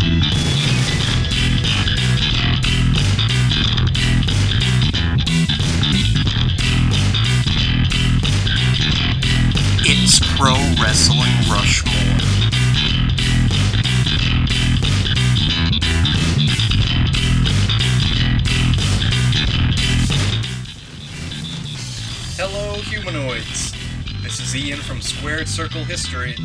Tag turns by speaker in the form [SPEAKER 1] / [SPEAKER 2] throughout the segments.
[SPEAKER 1] It's Pro Wrestling Rushmore. Hello, humanoids. This is Ian from Squared Circle History,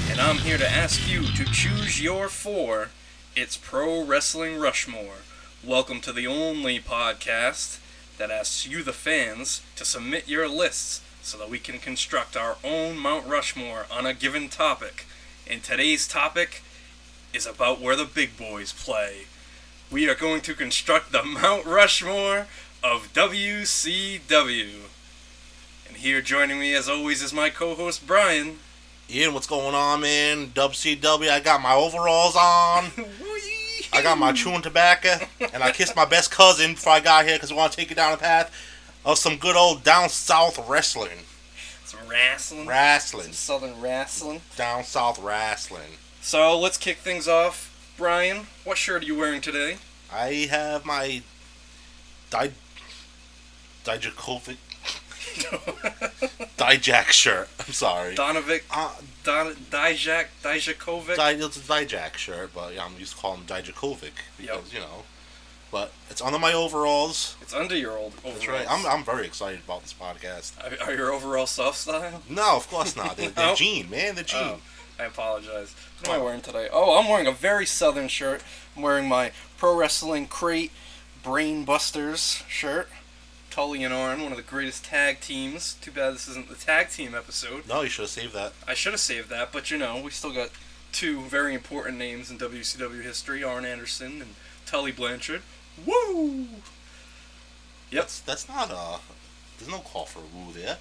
[SPEAKER 1] and I'm here to ask you to choose your four. It's Pro Wrestling Rushmore. Welcome to the only podcast that asks you, the fans, to submit your lists so that we can construct our own Mount Rushmore on a given topic. And today's topic is about where the big boys play. We are going to construct the Mount Rushmore of WCW. And here joining me as always is my co-host Brian.
[SPEAKER 2] Ian, what's going on, man? WCW, I got my overalls on. I got my chewing tobacco, and I kissed my best cousin before I got here because we want to take you down the path of some good old down south wrestling.
[SPEAKER 1] Some wrestling.
[SPEAKER 2] Wrestling.
[SPEAKER 1] Some southern wrestling.
[SPEAKER 2] Down south wrestling.
[SPEAKER 1] So let's kick things off. Brian, what shirt are you wearing today?
[SPEAKER 2] I have my Dijakovic Dijak shirt. I'm sorry.
[SPEAKER 1] Dijakovic.
[SPEAKER 2] It's a Dijak shirt, but yeah, I'm used to calling him Dijakovic because, you know. But it's under my overalls.
[SPEAKER 1] It's under your old overalls.
[SPEAKER 2] That's right. I'm very excited about this podcast.
[SPEAKER 1] Are your overalls soft style?
[SPEAKER 2] No, of course not. They're jean, man. They're jean.
[SPEAKER 1] Oh, I apologize. What am I wearing today? Oh, I'm wearing a very southern shirt. I'm wearing my Pro Wrestling Crate Brain Busters shirt. Tully and Arn, one of the greatest tag teams. Too bad this isn't the tag team episode.
[SPEAKER 2] No, you should have saved that.
[SPEAKER 1] I should have saved that, but you know, we still got two very important names in WCW history, Arn Anderson and Tully Blanchard. Woo! Yep.
[SPEAKER 2] That's not there's no call for a woo there.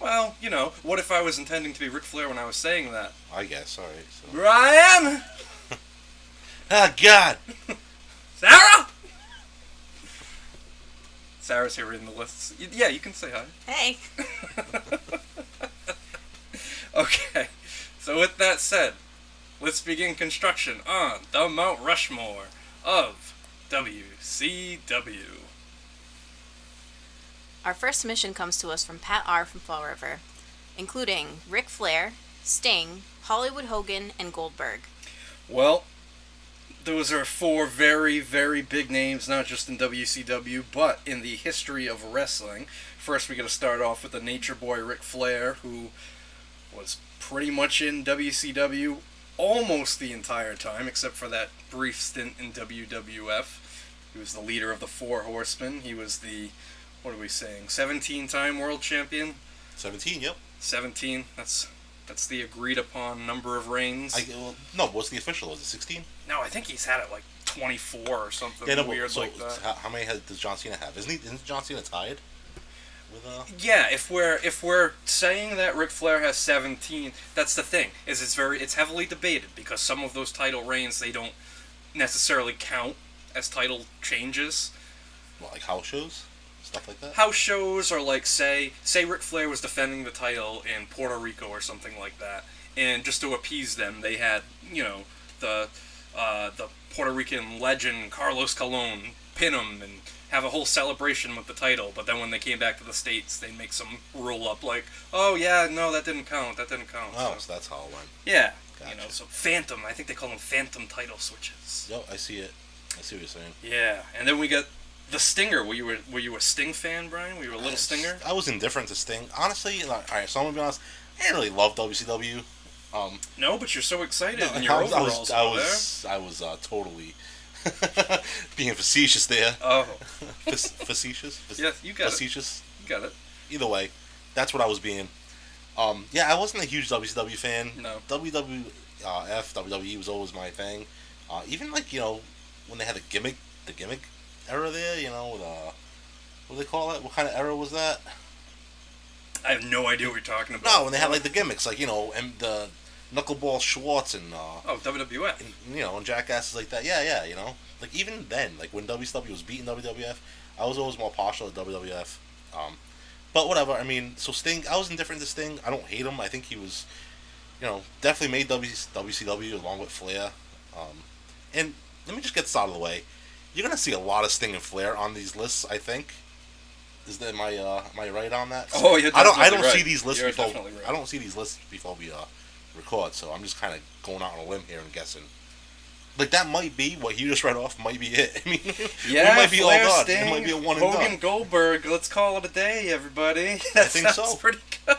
[SPEAKER 1] Well, you know, what if I was intending to be Ric Flair when I was saying that?
[SPEAKER 2] I guess, alright. So.
[SPEAKER 1] Brian!
[SPEAKER 2] Oh, God!
[SPEAKER 1] Sara! Sarah's here reading the lists. Yeah, you can say hi.
[SPEAKER 3] Hey.
[SPEAKER 1] Okay, so with that said, let's begin construction on the Mount Rushmore of WCW.
[SPEAKER 3] Our first submission comes to us from Pat R. from Fall River, including Ric Flair, Sting, Hollywood Hogan, and Goldberg.
[SPEAKER 1] Well, those are four very, very big names, not just in WCW, but in the history of wrestling. First, we got to start off with the Nature Boy Ric Flair, who was pretty much in WCW almost the entire time, except for that brief stint in WWF. He was the leader of the Four Horsemen. He was the, what are we saying, 17-time world champion?
[SPEAKER 2] 17, yep.
[SPEAKER 1] 17, that's the agreed upon number of reigns.
[SPEAKER 2] No, what's the official? Was it 16?
[SPEAKER 1] No, I think he's had it like 24 or something weird
[SPEAKER 2] so
[SPEAKER 1] like that.
[SPEAKER 2] How many does John Cena have? Isn't John Cena tied?
[SPEAKER 1] Yeah, if we're saying that Ric Flair has 17, that's the thing. It's heavily debated because some of those title reigns they don't necessarily count as title changes.
[SPEAKER 2] What, like house shows? Stuff like that?
[SPEAKER 1] House shows, or like say Ric Flair was defending the title in Puerto Rico or something like that, and just to appease them, they had, you know, the Puerto Rican legend Carlos Colon pin him and have a whole celebration with the title, but then when they came back to the States, they make some rule up like, oh yeah, no, that didn't count.
[SPEAKER 2] Oh, so that's how it went.
[SPEAKER 1] Yeah.
[SPEAKER 2] Gotcha.
[SPEAKER 1] You know, so Phantom, I think they call them Phantom title switches.
[SPEAKER 2] Yo, I see it. I see what you're saying.
[SPEAKER 1] Yeah, and then we got the Stinger. Were you a Sting fan, Brian? Were you a little Stinger?
[SPEAKER 2] I was indifferent to Sting. Honestly, alright, so I'm gonna be honest, I didn't really love WCW.
[SPEAKER 1] No, but you're so excited in
[SPEAKER 2] I
[SPEAKER 1] your overalls
[SPEAKER 2] I was totally being facetious there.
[SPEAKER 1] Oh.
[SPEAKER 2] Facetious?
[SPEAKER 1] Yes, you got
[SPEAKER 2] facetious.
[SPEAKER 1] it. You got it.
[SPEAKER 2] Either way, that's what I was being. Yeah, I wasn't a huge WCW fan.
[SPEAKER 1] No.
[SPEAKER 2] WWE was always my thing. Even like, you know, when they had the gimmick era there, you know, with what do they call it? What kind of era was that?
[SPEAKER 1] I have no idea what you're talking about.
[SPEAKER 2] No, when they had like the gimmicks, like, you know, and the Knuckleball Schwartz and
[SPEAKER 1] WWF.
[SPEAKER 2] And, you know, and jackasses like that. Yeah, you know, like even then, like when WCW was beating WWF, I was always more partial to WWF. But whatever. I mean, so Sting, I was indifferent to Sting. I don't hate him. I think he was, you know, definitely made WCW along with Flair. And let me just get this out of the way. You're gonna see a lot of Sting and Flair on these lists, I think. Am I right on that?
[SPEAKER 1] Oh, you're
[SPEAKER 2] I
[SPEAKER 1] definitely
[SPEAKER 2] don't
[SPEAKER 1] right.
[SPEAKER 2] see these lists
[SPEAKER 1] You're
[SPEAKER 2] before.
[SPEAKER 1] definitely right.
[SPEAKER 2] I don't see these lists before we record. So I'm just kind of going out on a limb here and guessing. Like that might be what you just read off. Might be it. I mean,
[SPEAKER 1] Yeah,
[SPEAKER 2] we might be
[SPEAKER 1] Flair,
[SPEAKER 2] all done.
[SPEAKER 1] Sting,
[SPEAKER 2] It might be a one and
[SPEAKER 1] Hogan,
[SPEAKER 2] done.
[SPEAKER 1] Goldberg. Let's call it a day, everybody. That
[SPEAKER 2] think
[SPEAKER 1] sounds
[SPEAKER 2] so.
[SPEAKER 1] pretty good.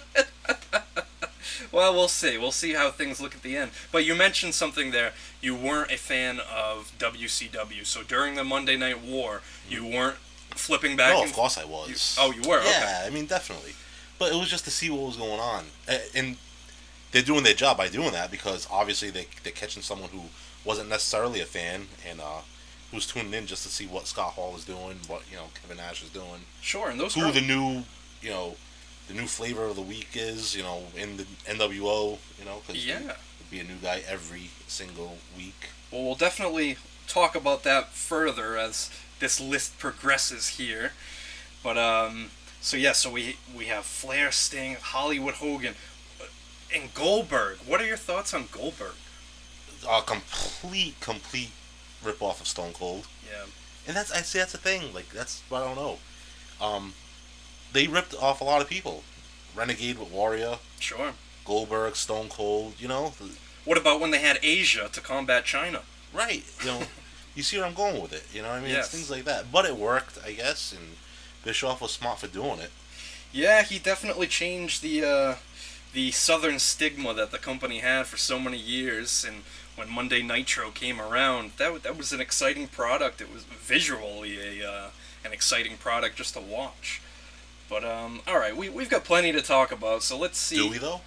[SPEAKER 1] Well, we'll see. We'll see how things look at the end. But you mentioned something there. You weren't a fan of WCW. So during the Monday Night War, you weren't flipping back.
[SPEAKER 2] No,
[SPEAKER 1] and
[SPEAKER 2] of course I was.
[SPEAKER 1] You were.
[SPEAKER 2] Yeah,
[SPEAKER 1] Okay.
[SPEAKER 2] I mean definitely. But it was just to see what was going on, and they're doing their job by doing that because obviously they're catching someone who wasn't necessarily a fan and who was tuning in just to see what Scott Hall was doing, what Kevin Nash is doing,
[SPEAKER 1] Sure. And those
[SPEAKER 2] who
[SPEAKER 1] are
[SPEAKER 2] the new the new flavor of the week is, in the NWO, because
[SPEAKER 1] Yeah.
[SPEAKER 2] there'd be a new guy every single week.
[SPEAKER 1] Well, we'll definitely talk about that further as this list progresses here. But so we have Flair, Sting, Hollywood Hogan, and Goldberg. What are your thoughts on Goldberg?
[SPEAKER 2] A complete rip off of Stone Cold.
[SPEAKER 1] Yeah.
[SPEAKER 2] And that's the thing. Like that's what I don't know. They ripped off a lot of people. Renegade with Warrior,
[SPEAKER 1] Sure.
[SPEAKER 2] Goldberg, Stone Cold.
[SPEAKER 1] What about when they had Asia to combat China?
[SPEAKER 2] Right. You see where I'm going with it. You know what I mean?
[SPEAKER 1] Yes.
[SPEAKER 2] It's things like that. But it worked, I guess, and Bischoff was smart for doing it.
[SPEAKER 1] Yeah, he definitely changed the Southern stigma that the company had for so many years. And when Monday Nitro came around, that was an exciting product. It was visually an exciting product just to watch. But all right, we've got plenty to talk about. So let's see.
[SPEAKER 2] Do we though?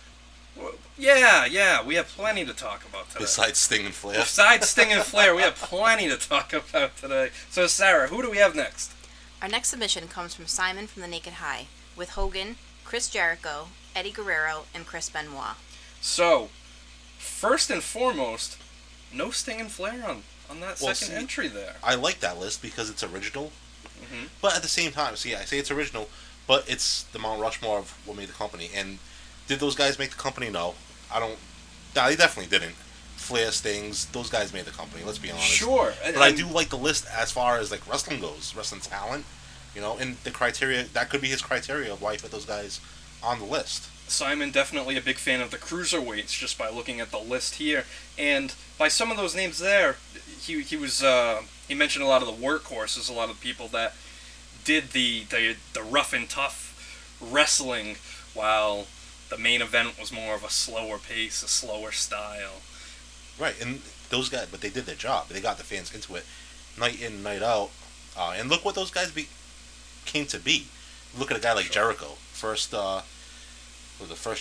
[SPEAKER 1] Yeah, we have plenty to talk about today.
[SPEAKER 2] Besides Sting and Flair.
[SPEAKER 1] Besides Sting and Flair, we have plenty to talk about today. So Sarah, who do we have next?
[SPEAKER 3] Our next submission comes from Simon from the Naked High, with Hogan, Chris Jericho, Eddie Guerrero, and Chris Benoit.
[SPEAKER 1] So, first and foremost, no Sting and Flair on that
[SPEAKER 2] Well,
[SPEAKER 1] second
[SPEAKER 2] see,
[SPEAKER 1] entry there.
[SPEAKER 2] I like that list because it's original.
[SPEAKER 1] Mm-hmm.
[SPEAKER 2] But at the same time, I say it's original, but it's the Mount Rushmore of what made the company. And did those guys make the company? No. No, they definitely didn't. Flair, Stings, those guys made the company, let's be honest.
[SPEAKER 1] Sure.
[SPEAKER 2] But I do like the list as far as like wrestling goes, wrestling talent, and the criteria, that could be his criteria of why he put those guys on the list.
[SPEAKER 1] Simon definitely a big fan of the cruiserweights just by looking at the list here, and by some of those names there, he mentioned a lot of the workhorses, a lot of people that did the rough and tough wrestling, while the main event was more of a slower pace, a slower style.
[SPEAKER 2] Right, and those guys, but they did their job. They got the fans into it, night in, night out, and look what those guys came to be. Look at a guy like Jericho, first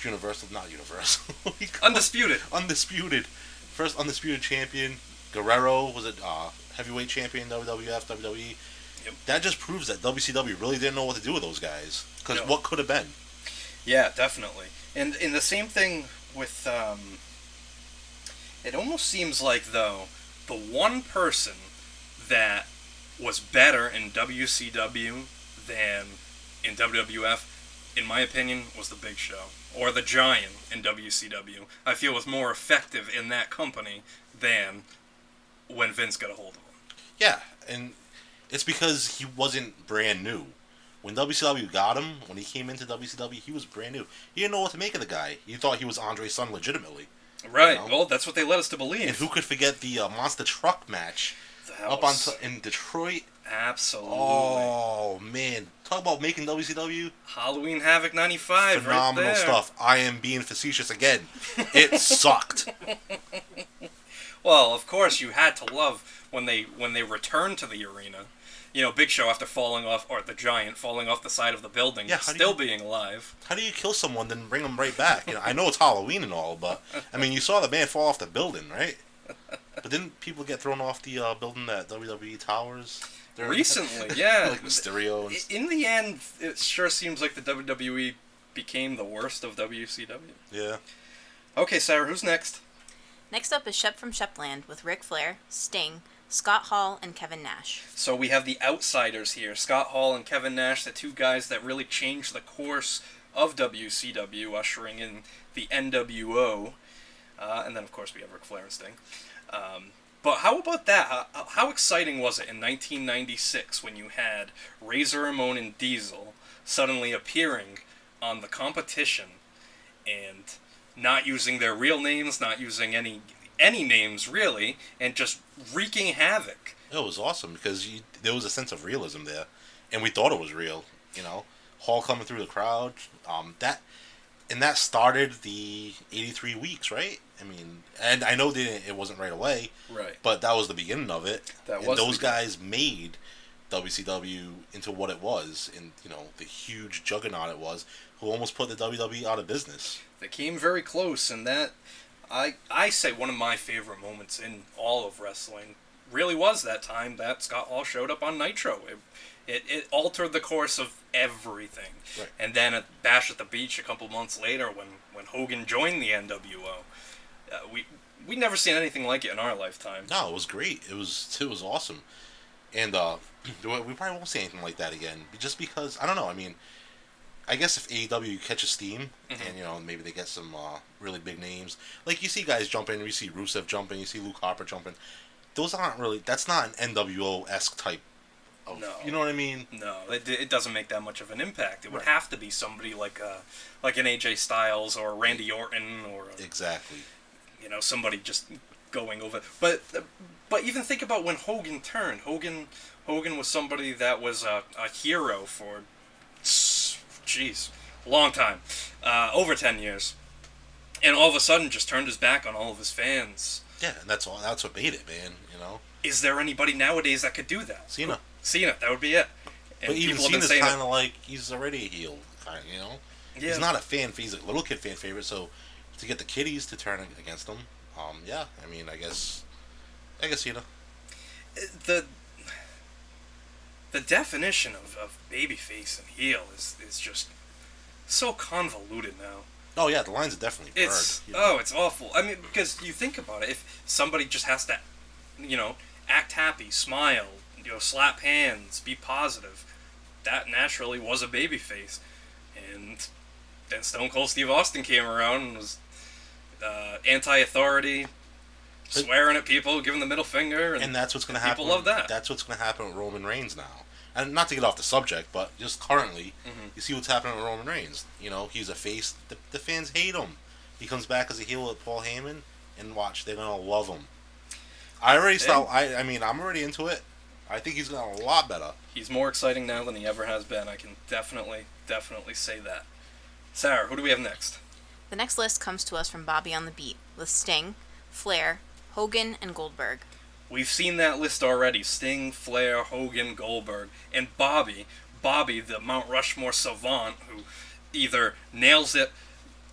[SPEAKER 2] Universal, not Universal,
[SPEAKER 1] Undisputed.
[SPEAKER 2] First undisputed champion. Guerrero was a heavyweight champion, WWF, WWE.
[SPEAKER 1] Yep.
[SPEAKER 2] That just proves that WCW really didn't know what to do with those guys, because
[SPEAKER 1] No.
[SPEAKER 2] what could have been.
[SPEAKER 1] Yeah, definitely. And the same thing with, it almost seems like, though, the one person that was better in WCW than in WWF, in my opinion, was the Big Show. Or the Giant in WCW. I feel was more effective in that company than when Vince got a hold of him.
[SPEAKER 2] Yeah, and it's because he wasn't brand new. When WCW got him, when he came into WCW, he was brand new. He didn't know what to make of the guy. You thought he was Andre's son legitimately.
[SPEAKER 1] Right, well, that's what they led us to believe.
[SPEAKER 2] And who could forget the monster truck match in Detroit?
[SPEAKER 1] Absolutely.
[SPEAKER 2] Oh, man. Talk about making WCW.
[SPEAKER 1] Halloween Havoc 95,
[SPEAKER 2] Phenomenal
[SPEAKER 1] right there.
[SPEAKER 2] stuff. I am being facetious again. It sucked.
[SPEAKER 1] Well, of course, you had to love when they returned to the arena. Big Show after falling off, or the Giant falling off the side of the building, still being alive.
[SPEAKER 2] How do you kill someone then bring them right back? I know it's Halloween and all, but you saw the man fall off the building, right? But didn't people get thrown off the building at WWE Towers?
[SPEAKER 1] Recently, yeah.
[SPEAKER 2] Like Mysterio.
[SPEAKER 1] In the end, it sure seems like the WWE became the worst of WCW.
[SPEAKER 2] Yeah.
[SPEAKER 1] Okay, Sarah, who's next?
[SPEAKER 3] Next up is Shep from Shepland with Ric Flair, Sting, Scott Hall, and Kevin Nash.
[SPEAKER 1] So we have the outsiders here, Scott Hall and Kevin Nash, the two guys that really changed the course of WCW, ushering in the NWO. And then, of course, we have Ric Flair and Sting. But how about that? How exciting was it in 1996 when you had Razor Ramon and Diesel suddenly appearing on the competition and not using their real names, not using any names really, and just wreaking havoc?
[SPEAKER 2] It was awesome because there was a sense of realism there, and we thought it was real. You know, Hall coming through the crowd. That started the 83 weeks, right? I mean, and I know it wasn't right away,
[SPEAKER 1] Right.
[SPEAKER 2] but that was the beginning of it.
[SPEAKER 1] That
[SPEAKER 2] and
[SPEAKER 1] was
[SPEAKER 2] those
[SPEAKER 1] the beginning.
[SPEAKER 2] guys made WCW into what it was, and the huge juggernaut it was, who almost put the WWE out of business.
[SPEAKER 1] They came very close, and that I say one of my favorite moments in all of wrestling really was that time that Scott Hall showed up on Nitro. It altered the course of everything.
[SPEAKER 2] Right.
[SPEAKER 1] And then at Bash at the Beach a couple months later, when Hogan joined the NWO, we never seen anything like it in our lifetime.
[SPEAKER 2] No, it was great. It was awesome, and we probably won't see anything like that again, just because I don't know. I mean, I guess if AEW catches steam, and maybe they get some really big names, like you see guys jumping, you see Rusev jumping, you see Luke Harper jumping. Those aren't really. That's not an NWO-esque type.
[SPEAKER 1] No.
[SPEAKER 2] You know what I mean?
[SPEAKER 1] No, it doesn't make that much of an impact. It would
[SPEAKER 2] Right.
[SPEAKER 1] have to be somebody like an AJ Styles or Randy Orton or
[SPEAKER 2] Exactly.
[SPEAKER 1] somebody just going over. But even think about when Hogan turned. Hogan was somebody that was a hero for, jeez, a long time, over 10 years, and all of a sudden just turned his back on all of his fans.
[SPEAKER 2] Yeah, and that's all. That's what made it, man.
[SPEAKER 1] Is there anybody nowadays that could do that?
[SPEAKER 2] Cena.
[SPEAKER 1] Cena, that would be it. And
[SPEAKER 2] But even
[SPEAKER 1] people have been
[SPEAKER 2] Cena's
[SPEAKER 1] saying
[SPEAKER 2] kind of like he's already a heel, kind of.
[SPEAKER 1] Yeah.
[SPEAKER 2] He's not a fan. He's a little kid fan favorite. So to get the kiddies to turn against him, yeah. I mean, I guess Cena.
[SPEAKER 1] the definition of babyface and heel is just so convoluted now.
[SPEAKER 2] Oh yeah, the lines are definitely blurred.
[SPEAKER 1] It's awful. I mean, because you think about it, if somebody just has to, act happy, smile, slap hands, be positive, that naturally was a babyface. And then Stone Cold Steve Austin came around and was anti-authority, swearing at people, giving the middle finger,
[SPEAKER 2] and that's what's going to happen.
[SPEAKER 1] People love that.
[SPEAKER 2] That's what's going to happen with Roman Reigns now. And not to get off the subject, but just currently, you see what's happening with Roman Reigns. He's a face. The fans hate him. He comes back as a heel with Paul Heyman, and watch, they're going to love him. I'm already into it. I think he's gotten a lot better.
[SPEAKER 1] He's more exciting now than he ever has been. I can definitely say that. Sarah, who do we have next?
[SPEAKER 3] The next list comes to us from Bobby on the Beat, with Sting, Flair, Hogan, and Goldberg.
[SPEAKER 1] We've seen that list already. Sting, Flair, Hogan, Goldberg, and Bobby, the Mount Rushmore savant, who either nails it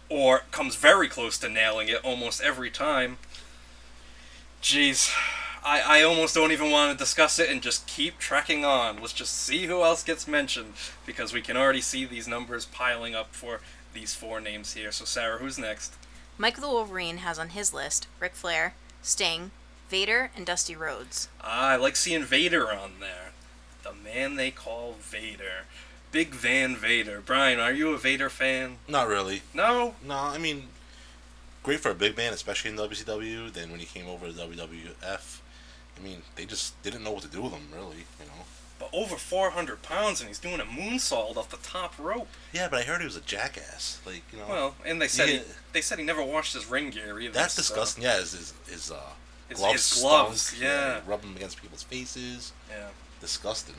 [SPEAKER 1] or comes very close to nailing it almost every time. Jeez, I almost don't even want to discuss it and just keep trekking on. Let's just see who else gets mentioned, because we can already see these numbers piling up for these four names here. So Sarah, who's next?
[SPEAKER 3] Mike the Wolverine has on his list Ric Flair, Sting, Vader, and Dusty Rhodes.
[SPEAKER 1] I like seeing Vader on there. The man they call Vader. Big Van Vader. Brian, are you a Vader fan?
[SPEAKER 2] Not really.
[SPEAKER 1] No?
[SPEAKER 2] No, I mean, great for a big man, especially in WCW. Then when he came over to WWF, I mean, they just didn't know what to do with him, really.
[SPEAKER 1] But over 400 pounds, and he's doing a moonsault off the top rope.
[SPEAKER 2] Yeah, but I heard he was a jackass.
[SPEAKER 1] Well, and they said he never washed his ring gear either.
[SPEAKER 2] That's disgusting. Yeah, his gloves.
[SPEAKER 1] His gloves,
[SPEAKER 2] stunk.
[SPEAKER 1] yeah.
[SPEAKER 2] Rub them against people's faces.
[SPEAKER 1] Yeah.
[SPEAKER 2] Disgusting.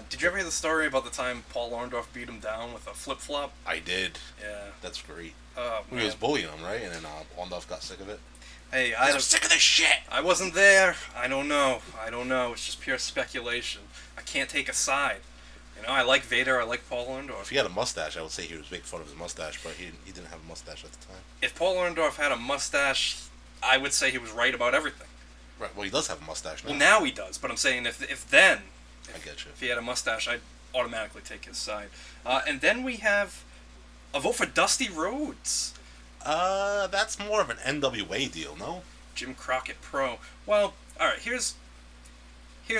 [SPEAKER 1] Did you ever hear the story about the time Paul Orndorff beat him down with a flip-flop?
[SPEAKER 2] I did.
[SPEAKER 1] Yeah.
[SPEAKER 2] That's great.
[SPEAKER 1] Man.
[SPEAKER 2] He was bullying him, right? And then Orndorff got sick of it.
[SPEAKER 1] Hey,
[SPEAKER 2] I'm sick of this shit!
[SPEAKER 1] I wasn't there. I don't know. It's just pure speculation. I can't take a side. I like Vader. I like Paul Orndorff.
[SPEAKER 2] If he had a mustache, I would say he was making fun of his mustache, but he didn't have a mustache at the time.
[SPEAKER 1] If Paul Orndorff had a mustache, I would say he was right about everything.
[SPEAKER 2] Right. Well, he does have a mustache now.
[SPEAKER 1] Well, now he does, but I'm saying if
[SPEAKER 2] I get you.
[SPEAKER 1] If he had a mustache, I'd automatically take his side. And then we have a vote for Dusty Rhodes.
[SPEAKER 2] That's more of an NWA deal, no?
[SPEAKER 1] Jim Crockett Pro. Well, alright, here's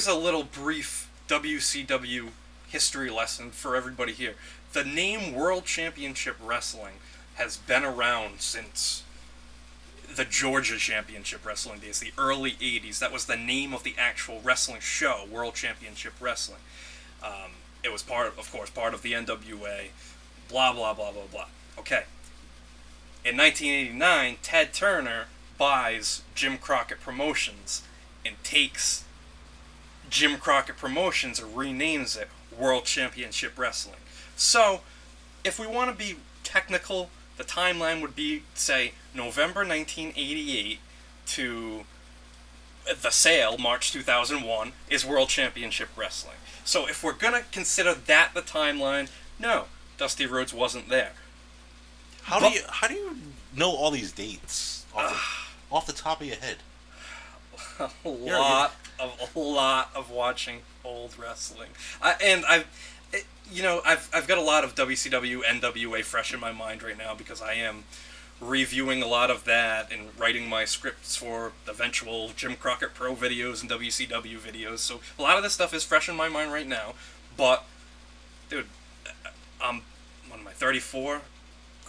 [SPEAKER 1] a little brief WCW history lesson for everybody here. The name World Championship Wrestling has been around since the Georgia Championship Wrestling days, the early 80s. That was the name of the actual wrestling show, World Championship Wrestling. It was part of the NWA, blah, blah, blah, blah, blah. Okay. In 1989, Ted Turner buys Jim Crockett Promotions and takes Jim Crockett Promotions and renames it World Championship Wrestling. So, if we want to be technical, the timeline would be, say, November 1988 to the sale, March 2001, is World Championship Wrestling. So if we're going to consider that the timeline, no, Dusty Rhodes wasn't there.
[SPEAKER 2] How do you know all these dates off the top of your head?
[SPEAKER 1] A lot of watching old wrestling. I've got a lot of WCW, NWA fresh in my mind right now because I am reviewing a lot of that and writing my scripts for eventual Jim Crockett Pro videos and WCW videos. So a lot of this stuff is fresh in my mind right now. But, dude, what am I, 34?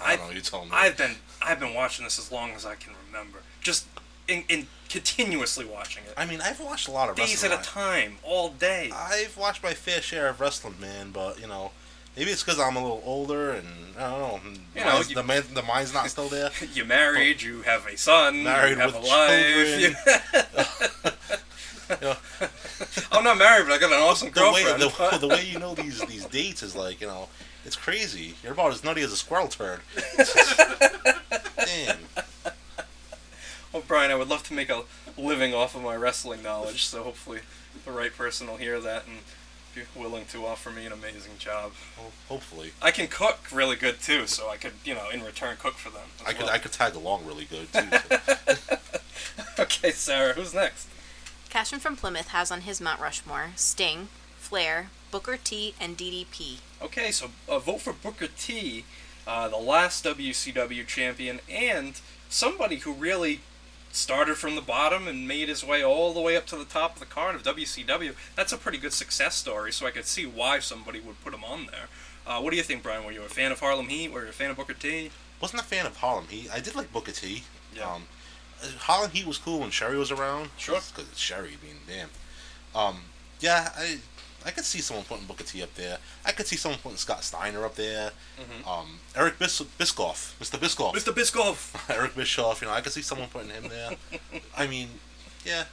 [SPEAKER 2] I don't know, you told me.
[SPEAKER 1] I've been watching this as long as I can remember. Just in continuously watching it.
[SPEAKER 2] I mean, I've watched a lot of
[SPEAKER 1] days
[SPEAKER 2] wrestling.
[SPEAKER 1] at a time, all day.
[SPEAKER 2] I've watched my fair share of wrestling, man, but, maybe it's because I'm a little older and, I don't know, the mind's not still there.
[SPEAKER 1] You're married, you have a son,
[SPEAKER 2] married
[SPEAKER 1] you have
[SPEAKER 2] with
[SPEAKER 1] a wife. I'm not married, but I got an awesome girlfriend.
[SPEAKER 2] The way you know these dates is like, it's crazy. You're about as nutty as a squirrel turd. Damn.
[SPEAKER 1] Well, Brian, I would love to make a living off of my wrestling knowledge, so hopefully the right person will hear that and be willing to offer me an amazing job.
[SPEAKER 2] Well, hopefully.
[SPEAKER 1] I can cook really good, too, so I could, in return, cook for them.
[SPEAKER 2] I could tag along really good, too. So.
[SPEAKER 1] Okay, Sarah, who's next?
[SPEAKER 3] Cashman from Plymouth has on his Mount Rushmore Sting, Flair, Booker T, and DDP.
[SPEAKER 1] Okay, so vote for Booker T, the last WCW champion, and somebody who really started from the bottom and made his way all the way up to the top of the card of WCW. That's a pretty good success story, so I could see why somebody would put him on there. What do you think, Brian? Were you a fan of Harlem Heat? Were you a fan of Booker T?
[SPEAKER 2] Wasn't a fan of Harlem Heat. I did like Booker T.
[SPEAKER 1] Yeah.
[SPEAKER 2] Harlem Heat was cool when Sherry was around.
[SPEAKER 1] Sure.
[SPEAKER 2] Because it's Sherry, damn. Yeah, I could see someone putting Booker T up there. I could see someone putting Scott Steiner up there.
[SPEAKER 1] Mm-hmm.
[SPEAKER 2] Eric Bischoff. Mr. Bischoff.
[SPEAKER 1] Mr. Bischoff!
[SPEAKER 2] Eric Bischoff, I could see someone putting him there. I mean, yeah.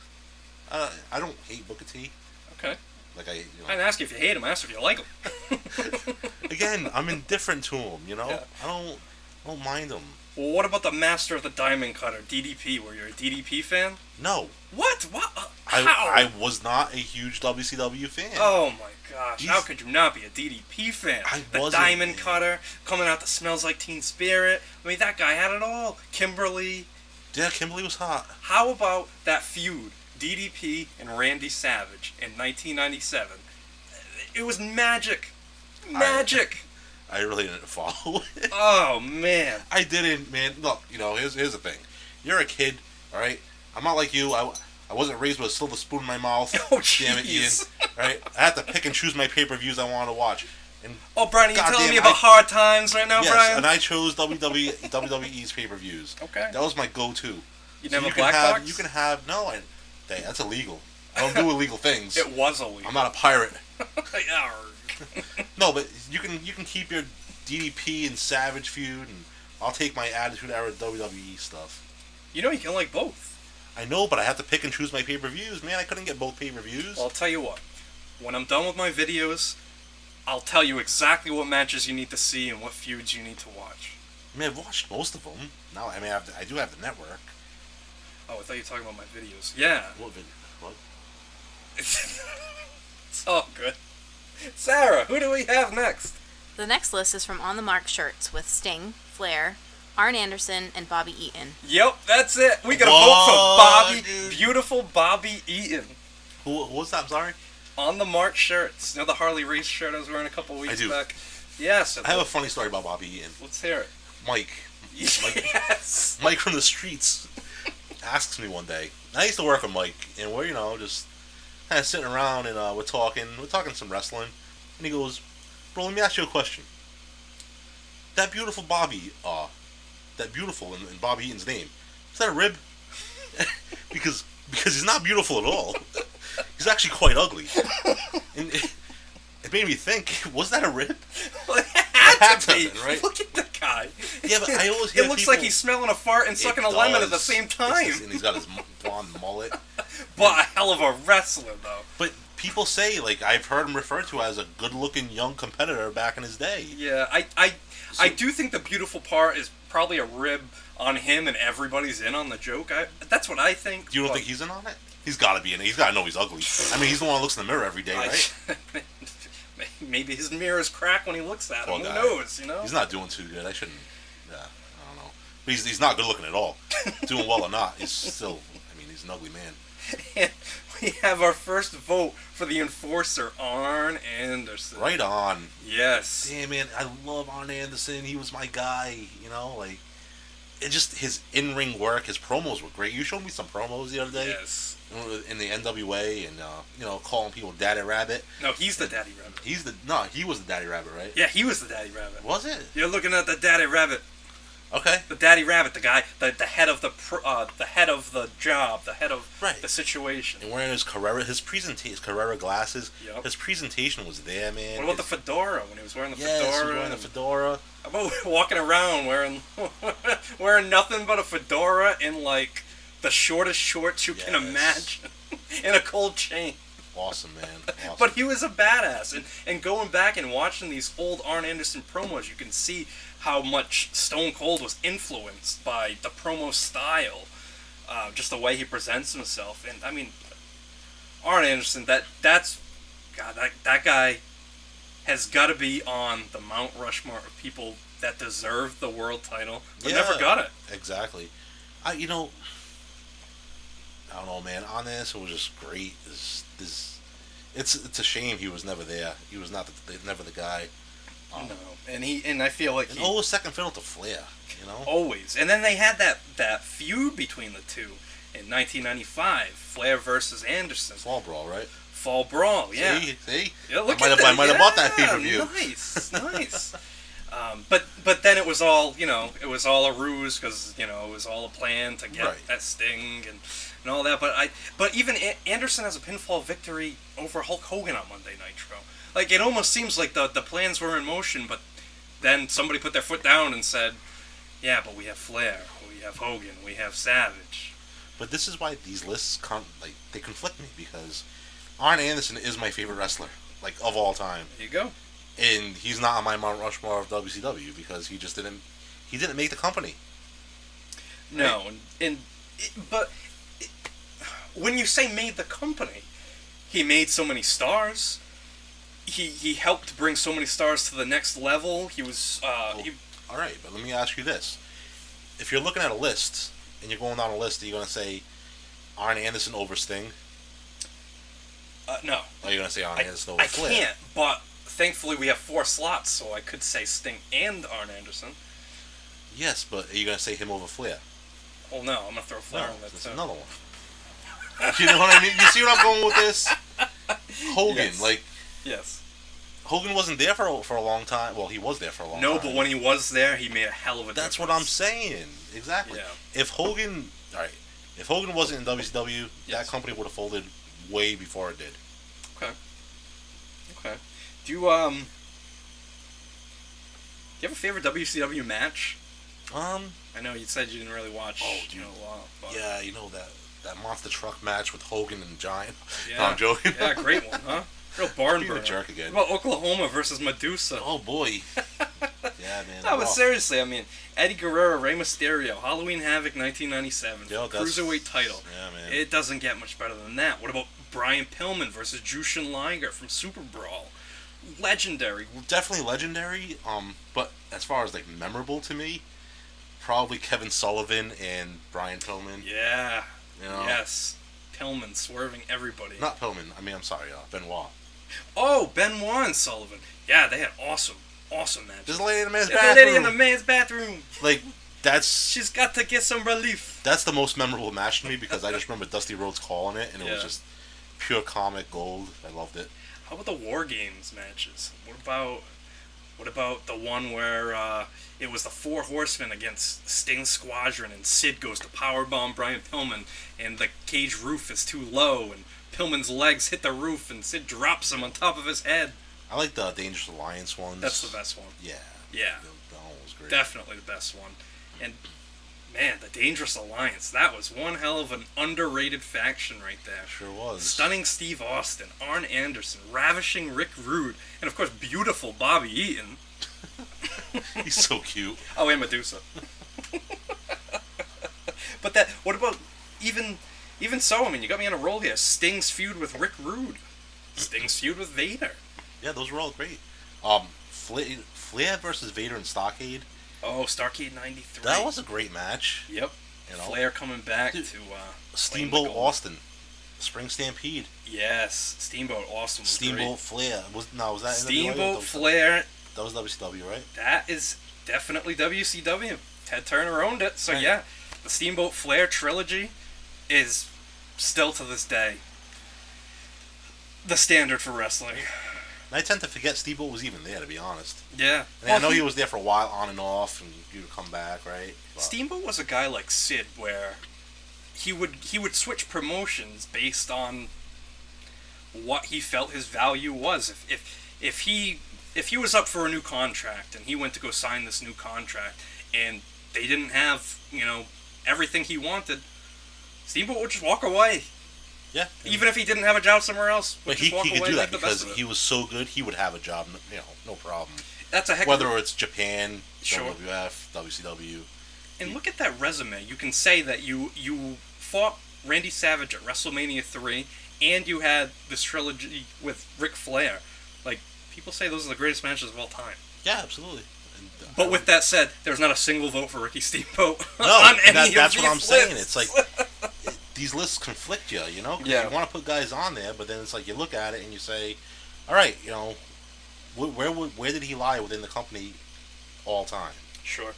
[SPEAKER 2] I don't hate Booker T.
[SPEAKER 1] Okay.
[SPEAKER 2] Like
[SPEAKER 1] I didn't ask you if you hate him, I asked if you like him.
[SPEAKER 2] Again, I'm indifferent to him,
[SPEAKER 1] Yeah.
[SPEAKER 2] I don't mind him.
[SPEAKER 1] Well, what about the master of the diamond cutter, DDP? Were you a DDP fan?
[SPEAKER 2] No.
[SPEAKER 1] What? How?
[SPEAKER 2] I was not a huge WCW fan.
[SPEAKER 1] Oh my gosh, how could you not be a DDP fan? The diamond cutter, coming out that smells like Teen Spirit. I mean, that guy had it all. Kimberly.
[SPEAKER 2] Yeah, Kimberly was hot.
[SPEAKER 1] How about that feud, DDP and Randy Savage in 1997? It was magic. Magic.
[SPEAKER 2] I really didn't follow it.
[SPEAKER 1] Oh, man.
[SPEAKER 2] I didn't, man. Look, here's the thing. You're a kid, all right? I'm not like you. I wasn't raised with a silver spoon in my mouth.
[SPEAKER 1] Oh,
[SPEAKER 2] damn it, Ian. All right? I have to pick and choose my pay-per-views I want to watch. And
[SPEAKER 1] Brian, are you telling me about hard times right now,
[SPEAKER 2] yes,
[SPEAKER 1] Brian?
[SPEAKER 2] and I chose WWE's pay-per-views.
[SPEAKER 1] Okay.
[SPEAKER 2] That was my go-to.
[SPEAKER 1] You never black box?
[SPEAKER 2] You can have... No, that's illegal. I don't do illegal things.
[SPEAKER 1] It was illegal.
[SPEAKER 2] I'm not a pirate.
[SPEAKER 1] Arrgh.
[SPEAKER 2] No, but you can keep your DDP and Savage feud, and I'll take my Attitude Era WWE stuff.
[SPEAKER 1] You can like both.
[SPEAKER 2] I know, but I have to pick and choose my pay-per-views. Man, I couldn't get both pay-per-views.
[SPEAKER 1] Well, I'll tell you what. When I'm done with my videos, I'll tell you exactly what matches you need to see and what feuds you need to watch.
[SPEAKER 2] I mean, I've watched most of them. Now, I do have the network.
[SPEAKER 1] Oh, I thought you were talking about my videos. Yeah.
[SPEAKER 2] What?
[SPEAKER 1] It's all good. Sarah, who do we have next?
[SPEAKER 3] The next list is from On the Mark shirts with Sting, Flair, Arn Anderson, and Bobby Eaton.
[SPEAKER 1] Yep, that's it. We got a vote for Bobby, dude. Beautiful Bobby Eaton.
[SPEAKER 2] Who was that? I'm sorry.
[SPEAKER 1] On the Mark shirts. The Harley Race shirt I was wearing a couple weeks back? Yes.
[SPEAKER 2] I have a funny story about Bobby Eaton.
[SPEAKER 1] Let's hear it.
[SPEAKER 2] Mike.
[SPEAKER 1] Yes.
[SPEAKER 2] Mike from the streets asks me one day. I used to work with Mike, and we're, just kind of sitting around, and we're talking some wrestling, and he goes, "Bro, let me ask you a question. That beautiful Bobby, in Bobby Eaton's name, Is that a rib? because he's not beautiful at all. He's actually quite ugly. And it made me think, was that a rib?
[SPEAKER 1] Well, it had to be,
[SPEAKER 2] right?
[SPEAKER 1] Look at the guy.
[SPEAKER 2] Yeah, but I always hear
[SPEAKER 1] It looks
[SPEAKER 2] people,
[SPEAKER 1] like he's smelling a fart and sucking a lemon at the same time.
[SPEAKER 2] And he's got his blonde mullet.
[SPEAKER 1] But a hell of a wrestler, though.
[SPEAKER 2] But people say, like, I've heard him referred to as a good-looking young competitor back in his day.
[SPEAKER 1] Yeah, I do think the beautiful part is probably a rib on him, and everybody's in on the joke. That's what I think.
[SPEAKER 2] You don't think he's in on it? He's got to be in it. He's got to know he's ugly. I mean, he's the one who looks in the mirror every day, right?
[SPEAKER 1] Maybe his mirrors crack when he looks at him. Who
[SPEAKER 2] guy.
[SPEAKER 1] knows, you know?
[SPEAKER 2] He's not doing too good. I shouldn't... Yeah, I don't know. But he's not good looking at all. Doing well or not, he's still... I mean, he's an ugly man.
[SPEAKER 1] And we have our first vote for the enforcer, Arn Anderson.
[SPEAKER 2] Right on.
[SPEAKER 1] Yes.
[SPEAKER 2] Damn, man, I love Arn Anderson. He was my guy, you know, like... It just, his in-ring work, his promos were great. You showed me some promos the other day.
[SPEAKER 1] Yes.
[SPEAKER 2] In the NWA and, you know, calling people Daddy Rabbit.
[SPEAKER 1] No, he's the Daddy Rabbit.
[SPEAKER 2] He was the Daddy Rabbit, right?
[SPEAKER 1] Yeah, he was the Daddy Rabbit.
[SPEAKER 2] Was it?
[SPEAKER 1] You're looking at the Daddy Rabbit.
[SPEAKER 2] Okay.
[SPEAKER 1] The Daddy Rabbit, the guy, the head of the head of the job, the head of the situation.
[SPEAKER 2] And wearing his Carrera glasses.
[SPEAKER 1] Yep.
[SPEAKER 2] His presentation was there, man.
[SPEAKER 1] What about the fedora when he was wearing the fedora?
[SPEAKER 2] Yes, he was wearing the fedora.
[SPEAKER 1] How about walking around wearing nothing but a fedora in like the shortest shorts you can imagine, in a cold chain.
[SPEAKER 2] Awesome, man. Awesome.
[SPEAKER 1] But he was a badass, and going back and watching these old Arn Anderson promos, you can see how much Stone Cold was influenced by the promo style, just the way he presents himself. And I mean, Arn Anderson, that guy has got to be on the Mount Rushmore of people that deserve the world title, but never got it.
[SPEAKER 2] Exactly. I don't know, man. On this, it was just great. It's a shame he was never there. He was never the guy.
[SPEAKER 1] No, and I feel like
[SPEAKER 2] always second fiddle to Flair, you know.
[SPEAKER 1] Always, and then they had that feud between the two in 1995, Flair versus Anderson.
[SPEAKER 2] Fall Brawl, right?
[SPEAKER 1] Fall Brawl, yeah.
[SPEAKER 2] See?
[SPEAKER 1] Yeah, look
[SPEAKER 2] I might have bought that pay-per-view.
[SPEAKER 1] Nice. But then it was all a ruse because it was all a plan to get that Sting and all that. But even Anderson has a pinfall victory over Hulk Hogan on Monday Nitro. Like, it almost seems like the plans were in motion, but then somebody put their foot down and said, "Yeah, but we have Flair, we have Hogan, we have Savage."
[SPEAKER 2] But this is why these lists they conflict me, because Arn Anderson is my favorite wrestler, like, of all time.
[SPEAKER 1] There you go.
[SPEAKER 2] And he's not on my Mount Rushmore of WCW because he didn't make the company.
[SPEAKER 1] No, right? But when you say made the company, he made so many stars. He helped bring so many stars to the next level. He was
[SPEAKER 2] all right, but let me ask you this: if you're looking at a list and you're going down a list, are you going to say Arn Anderson over Sting?
[SPEAKER 1] No.
[SPEAKER 2] Or are you going to say Arn Anderson over Flair?
[SPEAKER 1] I can't, but thankfully we have 4 slots, so I could say Sting and Arn Anderson.
[SPEAKER 2] Yes, but are you going to say him over Flair?
[SPEAKER 1] Oh no, I'm going to throw Flair on that
[SPEAKER 2] that's
[SPEAKER 1] too.
[SPEAKER 2] another one. You know what I mean? You see what I'm going with this? Hogan,
[SPEAKER 1] Yes.
[SPEAKER 2] Hogan wasn't there for a long time. Well, he was there for a long time.
[SPEAKER 1] No, but when he was there, he made a hell of a difference.
[SPEAKER 2] That's what I'm saying. Exactly.
[SPEAKER 1] Yeah.
[SPEAKER 2] If Hogan wasn't in WCW, that company would have folded way before it did.
[SPEAKER 1] Okay. Do you have a favorite WCW match? I know you said you didn't really watch.
[SPEAKER 2] Oh,
[SPEAKER 1] a lot. But...
[SPEAKER 2] Yeah, that monster truck match with Hogan and Giant.
[SPEAKER 1] Yeah.
[SPEAKER 2] No, I'm joking.
[SPEAKER 1] Yeah, great one, huh? Real barn burner.
[SPEAKER 2] Being a jerk again.
[SPEAKER 1] What about Oklahoma versus Medusa?
[SPEAKER 2] Oh boy. Yeah, man.
[SPEAKER 1] No, but seriously, I mean, Eddie Guerrero, Rey Mysterio, Halloween Havoc 1997, Cruiserweight title.
[SPEAKER 2] Yeah, man.
[SPEAKER 1] It doesn't get much better than that. What about Brian Pillman versus Jushin Liger from Super Brawl? Legendary.
[SPEAKER 2] Definitely legendary. But as far as memorable to me, probably Kevin Sullivan and Brian Pillman.
[SPEAKER 1] Yeah.
[SPEAKER 2] You know?
[SPEAKER 1] Yes. Pillman swerving everybody.
[SPEAKER 2] Not Pillman. I'm sorry, Benoit.
[SPEAKER 1] Oh, Benoit and Sullivan. Yeah, they had awesome matches.
[SPEAKER 2] There's a lady in the man's
[SPEAKER 1] There's
[SPEAKER 2] bathroom.
[SPEAKER 1] a lady in the man's bathroom.
[SPEAKER 2] That's...
[SPEAKER 1] She's got to get some relief.
[SPEAKER 2] That's the most memorable match to me because I just remember Dusty Rhodes calling it, and it was just pure comic gold. I loved it.
[SPEAKER 1] How about the War Games matches? What about What about the one where it was the Four Horsemen against Sting Squadron, and Sid goes to powerbomb Brian Pillman, and the cage roof is too low, and Pillman's legs hit the roof, and Sid drops him on top of his head.
[SPEAKER 2] I like the Dangerous Alliance ones.
[SPEAKER 1] That's the best one.
[SPEAKER 2] Yeah.
[SPEAKER 1] Yeah.
[SPEAKER 2] That one was great.
[SPEAKER 1] Definitely the best one. And, man, the Dangerous Alliance, that was one hell of an underrated faction right there.
[SPEAKER 2] Sure was.
[SPEAKER 1] Stunning Steve Austin, Arn Anderson, ravishing Rick Rude, and, of course, beautiful Bobby Eaton.
[SPEAKER 2] He's so cute.
[SPEAKER 1] Oh, and Medusa. But that, what about, even so, I mean, you got me on a roll here. Sting's feud with Rick Rude. Sting's feud with Vader.
[SPEAKER 2] Yeah, those were all great. Flair versus Vader and Stockade.
[SPEAKER 1] Oh, Starcade 93.
[SPEAKER 2] That was a great match.
[SPEAKER 1] Yep.
[SPEAKER 2] You know?
[SPEAKER 1] Flair coming back to
[SPEAKER 2] Steamboat Austin. Spring Stampede.
[SPEAKER 1] Yes, Steamboat Austin was
[SPEAKER 2] Steamboat
[SPEAKER 1] great.
[SPEAKER 2] Flair. Was that
[SPEAKER 1] Steamboat Flair.
[SPEAKER 2] That was WCW, right?
[SPEAKER 1] That is definitely WCW. Ted Turner owned it, so yeah. The Steamboat Flair trilogy is still to this day the standard for wrestling.
[SPEAKER 2] And I tend to forget Steamboat was even there, to be honest.
[SPEAKER 1] Yeah.
[SPEAKER 2] And I know he was there for a while, on and off, and he would come back, right? But
[SPEAKER 1] Steamboat was a guy like Sid, where he would switch promotions based on what he felt his value was. If he was up for a new contract and he went to go sign this new contract and they didn't have, everything he wanted, Steamboat would just walk away.
[SPEAKER 2] yeah.
[SPEAKER 1] Even if he didn't have a job somewhere else,
[SPEAKER 2] But he could do that because he was so good, he would have a job, no problem.
[SPEAKER 1] That's a heck
[SPEAKER 2] Whether
[SPEAKER 1] of a...
[SPEAKER 2] it's Japan,
[SPEAKER 1] Sure.
[SPEAKER 2] WWF, WCW.
[SPEAKER 1] And look at that resume. You can say that you fought Randy Savage at WrestleMania 3, and you had this trilogy with Ric Flair. Like, people say those are the greatest matches of all time.
[SPEAKER 2] Yeah, absolutely. And,
[SPEAKER 1] But with that said, there's not a single vote for Ricky Steamboat
[SPEAKER 2] no,
[SPEAKER 1] on any of
[SPEAKER 2] that's
[SPEAKER 1] these
[SPEAKER 2] what I'm saying.
[SPEAKER 1] lists.
[SPEAKER 2] It's like these lists conflict you, 'cause
[SPEAKER 1] Yeah.
[SPEAKER 2] you want to put guys on there, but then it's like you look at it and you say, all right, where did he lie within the company all time?
[SPEAKER 1] Sure.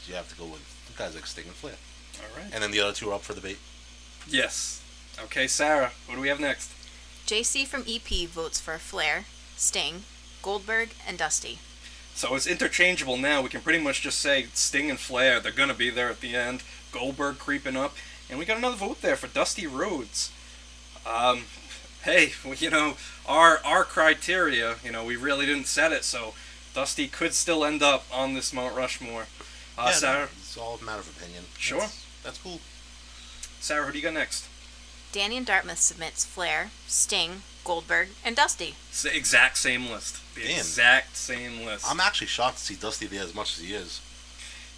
[SPEAKER 2] You have to go with guys like Sting and Flair.
[SPEAKER 1] All right.
[SPEAKER 2] And then the other two are up for debate.
[SPEAKER 1] Yes. Okay, Sarah, what do we have next?
[SPEAKER 3] JC from EP votes for Flair, Sting, Goldberg, and Dusty.
[SPEAKER 1] So it's interchangeable now. We can pretty much just say Sting and Flair, they're going to be there at the end. Goldberg creeping up. And we got another vote there for Dusty Rhodes. Hey, our criteria, we really didn't set it, so Dusty could still end up on this Mount Rushmore. Sarah?
[SPEAKER 2] It's all a matter of opinion.
[SPEAKER 1] Sure.
[SPEAKER 2] That's cool.
[SPEAKER 1] Sarah, who do you got next?
[SPEAKER 3] Danny in Dartmouth submits Flair, Sting, Goldberg, and Dusty.
[SPEAKER 1] It's the exact same list. The
[SPEAKER 2] Damn.
[SPEAKER 1] exact same list.
[SPEAKER 2] I'm actually shocked to see Dusty there as much as he is.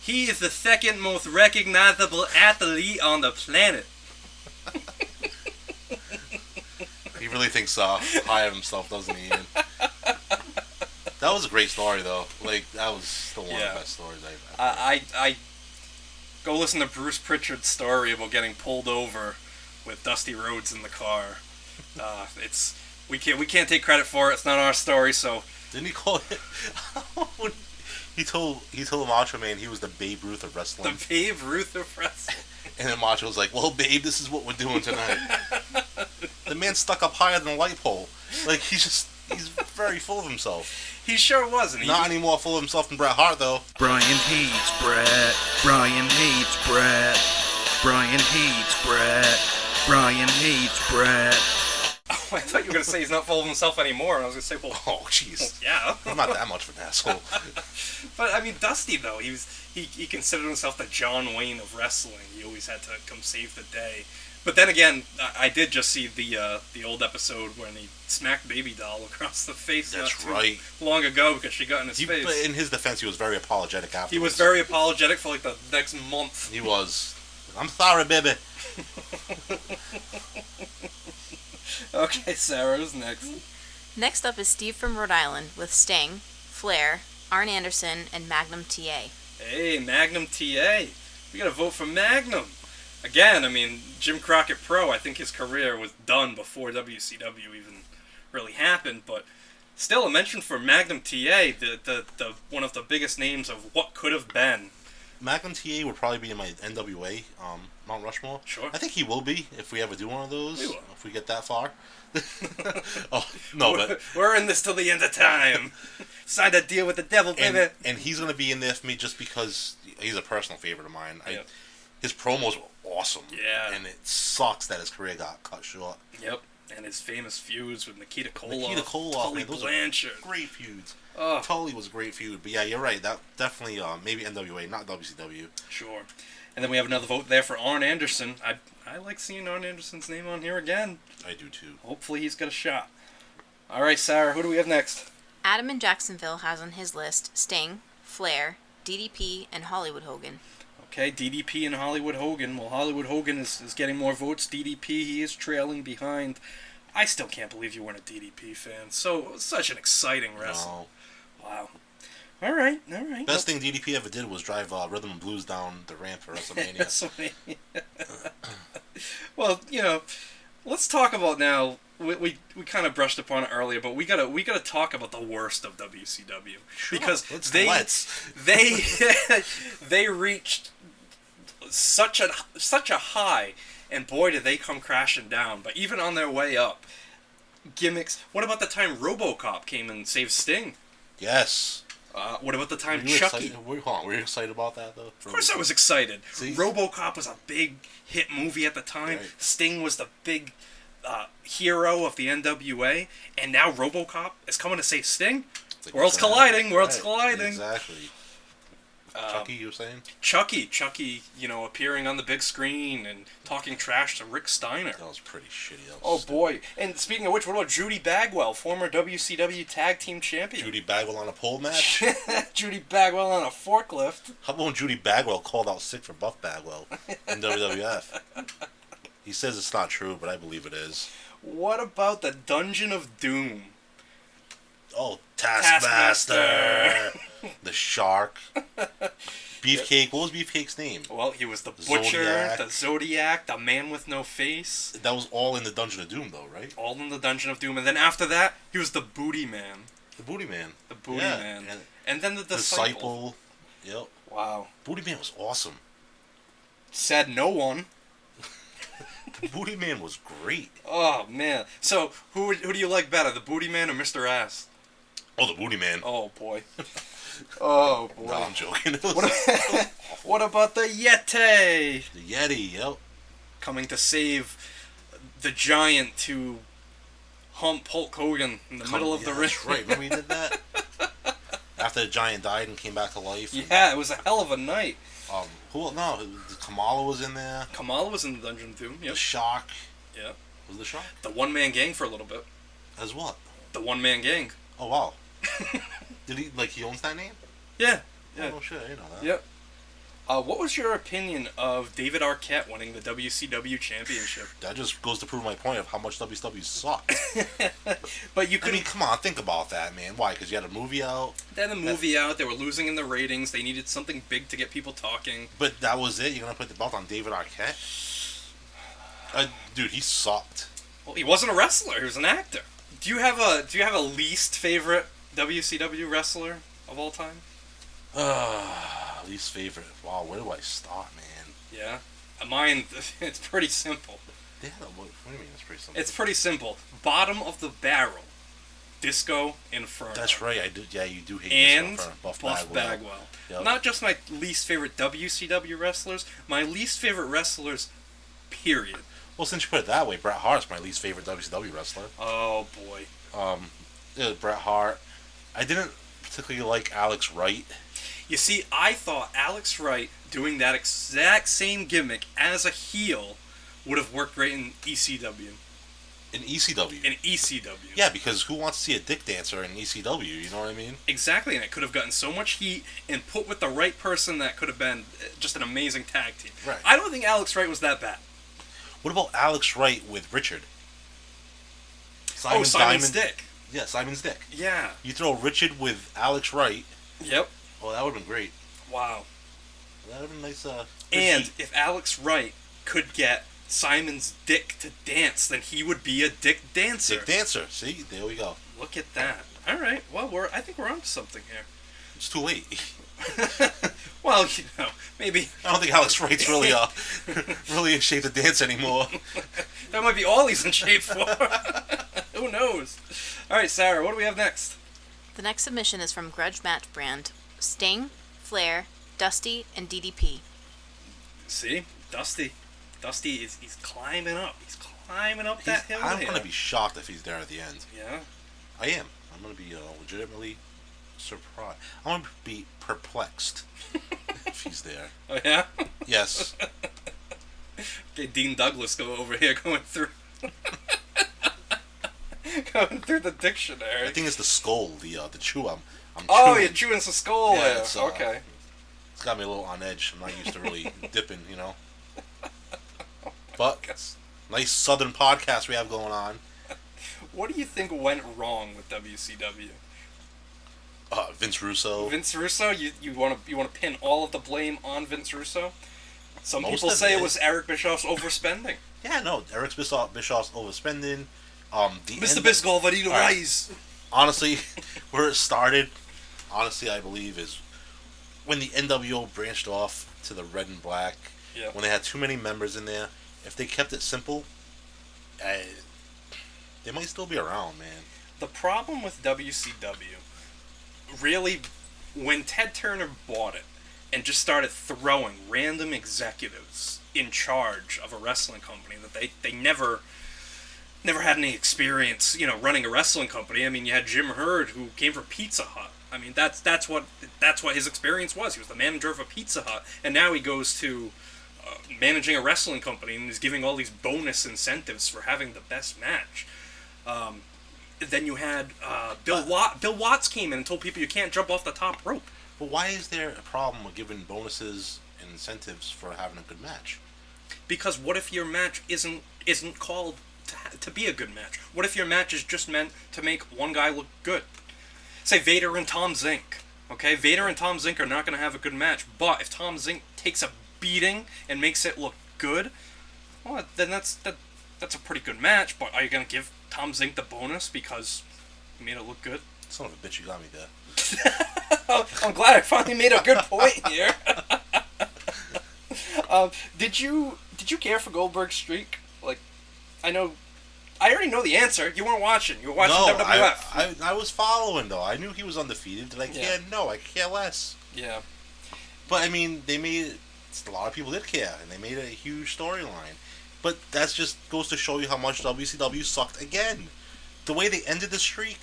[SPEAKER 1] He is the second most recognizable athlete on the planet.
[SPEAKER 2] He really thinks high of himself, doesn't he, Ian? That was a great story, though. Like, that was still one of the best stories I've heard.
[SPEAKER 1] I go listen to Bruce Pritchard's story about getting pulled over with Dusty Rhodes in the car. We can't take credit for it. It's not our story. So
[SPEAKER 2] Didn't he call it? He told Macho Man he was the Babe Ruth of wrestling.
[SPEAKER 1] the Babe Ruth of wrestling.
[SPEAKER 2] And then Macho was like, "Well, Babe, this is what we're doing tonight." The man stuck up higher than a light pole. Like he's very full of himself.
[SPEAKER 1] He sure wasn't.
[SPEAKER 2] Not any more full of himself than Bret Hart, though.
[SPEAKER 4] Brian hates Brett. Brian hates Brett. Brian hates Brett. Brian hates Brett.
[SPEAKER 1] Oh, I thought you were going to say he's not full of himself anymore, and I was going to say, well,
[SPEAKER 2] Oh, jeez.
[SPEAKER 1] yeah.
[SPEAKER 2] I'm not that much of an asshole.
[SPEAKER 1] But I mean, Dusty though, he considered himself the John Wayne of wrestling. He always had to come save the day. But then again, I did just see the old episode when he smacked Baby Doll across the face.
[SPEAKER 2] That's
[SPEAKER 1] not too
[SPEAKER 2] right.
[SPEAKER 1] long ago because she got in his
[SPEAKER 2] But
[SPEAKER 1] face.
[SPEAKER 2] in his defense, he was very apologetic afterwards.
[SPEAKER 1] He was very apologetic for like the next month.
[SPEAKER 2] He was. I'm sorry, baby.
[SPEAKER 1] Okay, Sarah, who's next?
[SPEAKER 3] Next up is Steve from Rhode Island with Sting, Flair, Arn Anderson, and Magnum TA.
[SPEAKER 1] Hey, Magnum TA. We got to vote for Magnum. Again, I mean, Jim Crockett Pro, I think his career was done before WCW even really happened, but still a mention for Magnum TA, the one of the biggest names of what could have been
[SPEAKER 2] Magnum TA would probably be in my NWA Mount Rushmore.
[SPEAKER 1] Sure.
[SPEAKER 2] I think he will be if we ever do one of those.
[SPEAKER 1] We will.
[SPEAKER 2] If we get that far. Oh no, but
[SPEAKER 1] we're in this till the end of time. Signed a deal with the devil, baby.
[SPEAKER 2] And he's gonna be in there for me just because he's a personal favorite of mine.
[SPEAKER 1] Yep.
[SPEAKER 2] His promos were awesome.
[SPEAKER 1] Yeah.
[SPEAKER 2] And it sucks that his career got cut short.
[SPEAKER 1] Yep. And his famous feuds with Nikita Koloff,
[SPEAKER 2] Tully
[SPEAKER 1] Blanchard.
[SPEAKER 2] Great feuds.
[SPEAKER 1] Oh.
[SPEAKER 2] Tully was a great feud. But yeah, you're right. That definitely maybe NWA, not WCW.
[SPEAKER 1] Sure. And then we have another vote there for Arn Anderson. I like seeing Arn Anderson's name on here again.
[SPEAKER 2] I do too.
[SPEAKER 1] Hopefully he's got a shot. All right, Sarah, who do we have next?
[SPEAKER 3] Adam in Jacksonville has on his list Sting, Flair, DDP, and Hollywood Hogan.
[SPEAKER 1] Okay, DDP and Hollywood Hogan. Well, Hollywood Hogan is getting more votes. DDP, he is trailing behind. I still can't believe you weren't a DDP fan. Such an exciting wrestler.
[SPEAKER 2] No.
[SPEAKER 1] Wow. All right.
[SPEAKER 2] Best thing DDP ever did was drive Rhythm and Blues down the ramp for WrestleMania.
[SPEAKER 1] Well, let's talk about now. We kind of brushed upon it earlier, but we gotta talk about the worst of WCW because they reached such a high, and boy did they come crashing down. But even on their way up, gimmicks. What about the time RoboCop came and saved Sting?
[SPEAKER 2] Yes.
[SPEAKER 1] What about the time
[SPEAKER 2] were you
[SPEAKER 1] Chucky?
[SPEAKER 2] Were you excited about that though?
[SPEAKER 1] Of course, I was excited.
[SPEAKER 2] See?
[SPEAKER 1] RoboCop was a big hit movie at the time.
[SPEAKER 2] Right.
[SPEAKER 1] Sting was the big hero of the NWA, and now RoboCop is coming to save Sting.
[SPEAKER 2] Like,
[SPEAKER 1] Worlds colliding.
[SPEAKER 2] Exactly. Chucky, you were saying?
[SPEAKER 1] Chucky, appearing on the big screen and talking trash to Rick Steiner.
[SPEAKER 2] That was pretty shitty.
[SPEAKER 1] Oh boy! And speaking of which, what about Judy Bagwell, former WCW Tag Team Champion?
[SPEAKER 2] Judy Bagwell on a pole match?
[SPEAKER 1] Judy Bagwell on a forklift.
[SPEAKER 2] How about when Judy Bagwell called out sick for Buff Bagwell in WWF? He says it's not true, but I believe it is.
[SPEAKER 1] What about the Dungeon of Doom?
[SPEAKER 2] Oh, Taskmaster! The Shark. Beefcake. What was Beefcake's name?
[SPEAKER 1] Well, he was the Butcher,
[SPEAKER 2] Zodiac.
[SPEAKER 1] the Zodiac, the Man with No Face.
[SPEAKER 2] That was all in the Dungeon of Doom, though, right?
[SPEAKER 1] All in the Dungeon of Doom. And then after that, he was the Booty Man.
[SPEAKER 2] The Booty Man.
[SPEAKER 1] The Booty Man. And then the Disciple.
[SPEAKER 2] Yep.
[SPEAKER 1] Wow.
[SPEAKER 2] Booty Man was awesome.
[SPEAKER 1] Said no one.
[SPEAKER 2] The Booty Man was great.
[SPEAKER 1] Oh, man. So, who do you like better, the Booty Man or Mr. Ass?
[SPEAKER 2] Oh, the Booty Man.
[SPEAKER 1] Oh, boy. Oh, boy.
[SPEAKER 2] No, I'm joking.
[SPEAKER 1] What about the Yeti?
[SPEAKER 2] The Yeti, yep.
[SPEAKER 1] Coming to save the Giant to hump Hulk Hogan in the middle of the ring.
[SPEAKER 2] That's right. Remember he did that? After the Giant died and came back to life.
[SPEAKER 1] Yeah, it was a hell of a night.
[SPEAKER 2] Kamala was in there.
[SPEAKER 1] Kamala was in the Dungeon of Doom, yep.
[SPEAKER 2] The Shock.
[SPEAKER 1] Yeah.
[SPEAKER 2] Was the Shock?
[SPEAKER 1] The one-man gang for a little bit.
[SPEAKER 2] As what?
[SPEAKER 1] The one-man gang.
[SPEAKER 2] Oh, wow. Did he owns that name?
[SPEAKER 1] Yeah.
[SPEAKER 2] Oh, no shit, I didn't know that.
[SPEAKER 1] Yep. What was your opinion of David Arquette winning the WCW championship?
[SPEAKER 2] That just goes to prove my point of how much WCW sucked.
[SPEAKER 1] But you could.
[SPEAKER 2] I mean, come on, think about that, man. Why? Because you had a movie out?
[SPEAKER 1] They had a movie out. They were losing in the ratings. They needed something big to get people talking.
[SPEAKER 2] But that was it? You're going to put the belt on David Arquette? Dude, he sucked.
[SPEAKER 1] Well, he wasn't a wrestler. He was an actor. Do you have a least favorite WCW wrestler of all time?
[SPEAKER 2] Least favorite. Wow, where do I start, man?
[SPEAKER 1] Yeah. Mine, it's pretty simple.
[SPEAKER 2] Yeah, what do you mean it's pretty simple?
[SPEAKER 1] It's pretty simple. Bottom of the barrel. Disco Inferno.
[SPEAKER 2] That's right, I do. Yeah, you do hate
[SPEAKER 1] and
[SPEAKER 2] Disco Inferno.
[SPEAKER 1] Buff Bagwell.
[SPEAKER 2] Yep.
[SPEAKER 1] Not just my least favorite WCW wrestlers, my least favorite wrestlers, period.
[SPEAKER 2] Well, since you put it that way, Bret Hart's my least favorite WCW wrestler.
[SPEAKER 1] Oh, boy.
[SPEAKER 2] Bret Hart. I didn't particularly like Alex Wright.
[SPEAKER 1] You see, I thought Alex Wright doing that exact same gimmick as a heel would have worked great in ECW.
[SPEAKER 2] In ECW?
[SPEAKER 1] In ECW.
[SPEAKER 2] Yeah, because who wants to see a dick dancer in ECW, you know what I mean?
[SPEAKER 1] Exactly, and it could have gotten so much heat and put with the right person that could have been just an amazing tag team.
[SPEAKER 2] Right.
[SPEAKER 1] I don't think Alex Wright was that bad.
[SPEAKER 2] What about Alex Wright with Richard?
[SPEAKER 1] Simon's Dick.
[SPEAKER 2] Yeah, Simon's Dick.
[SPEAKER 1] Yeah.
[SPEAKER 2] You throw Richard with Alex Wright.
[SPEAKER 1] Yep.
[SPEAKER 2] Oh, that would have been great.
[SPEAKER 1] Wow.
[SPEAKER 2] That would have been nice.
[SPEAKER 1] And if Alex Wright could get Simon's Dick to dance, then he would be a dick dancer.
[SPEAKER 2] Dick dancer. See, there we go.
[SPEAKER 1] Look at that. All right. Well, I think we're onto something here.
[SPEAKER 2] It's too late.
[SPEAKER 1] Well, maybe
[SPEAKER 2] I don't think Alex Wright's really really in shape to dance anymore.
[SPEAKER 1] that might be all he's in shape for. Who knows? All right, Sarah, what do we have next?
[SPEAKER 3] The next submission is from Grudge Match brand Sting, Flair, Dusty, and DDP.
[SPEAKER 1] See, Dusty he's climbing up. He's climbing up that hill.
[SPEAKER 2] I'm gonna be shocked if he's there at the end.
[SPEAKER 1] Yeah.
[SPEAKER 2] I am. I'm gonna be legitimately surprised. I'm gonna be perplexed if he's there.
[SPEAKER 1] Oh yeah.
[SPEAKER 2] Yes.
[SPEAKER 1] Okay, Dean Douglas go over here going through the dictionary.
[SPEAKER 2] I think it's the skull, the chew. I'm
[SPEAKER 1] Oh,
[SPEAKER 2] chewing.
[SPEAKER 1] you're chewing some skull
[SPEAKER 2] Yeah,
[SPEAKER 1] there.
[SPEAKER 2] it's,
[SPEAKER 1] Okay.
[SPEAKER 2] It's got me a little on edge. I'm not used to really dipping, you know. But it's a nice southern podcast we have going on.
[SPEAKER 1] What do you think went wrong with WCW?
[SPEAKER 2] Vince Russo.
[SPEAKER 1] Vince Russo, you want to pin all of the blame on Vince Russo? Some
[SPEAKER 2] Most
[SPEAKER 1] people
[SPEAKER 2] of
[SPEAKER 1] say
[SPEAKER 2] it.
[SPEAKER 1] it was Eric Bischoff's overspending.
[SPEAKER 2] Yeah, no, Eric Bischoff's overspending.
[SPEAKER 1] Mr. Bischoff, I need a rise.
[SPEAKER 2] Honestly, where it started, I believe, is when the NWO branched off to the Red and Black.
[SPEAKER 1] Yeah.
[SPEAKER 2] When they had too many members in there, if they kept it simple, they might still be around, man.
[SPEAKER 1] The problem with WCW, really, when Ted Turner bought it and just started throwing random executives in charge of a wrestling company that they never had any experience, running a wrestling company. I mean, you had Jim Herd, who came from Pizza Hut. I mean, that's what his experience was. He was the manager of a Pizza Hut, and now he goes to managing a wrestling company and is giving all these bonus incentives for having the best match. Then you had Bill Watts came in and told people you can't jump off the top rope.
[SPEAKER 2] But why is there a problem with giving bonuses and incentives for having a good match?
[SPEAKER 1] Because what if your match isn't called to be a good match? What if your match is just meant to make one guy look good? Say Vader and Tom Zink. Okay, Vader and Tom Zink are not going to have a good match, but if Tom Zink takes a beating and makes it look good, well, then that's a pretty good match. But are you going to give Tom Zink the bonus because he made it look good?
[SPEAKER 2] Son of a bitch, you got me there.
[SPEAKER 1] I'm glad I finally made a good point here. Did you care for Goldberg's streak? Like, I already know the answer. You weren't watching. You were watching WWF.
[SPEAKER 2] I was following, though. I knew he was undefeated. Did I care? No, I care less.
[SPEAKER 1] Yeah.
[SPEAKER 2] But, I mean, a lot of people did care, and they made a huge storyline. But that just goes to show you how much WCW sucked again. The way they ended the streak.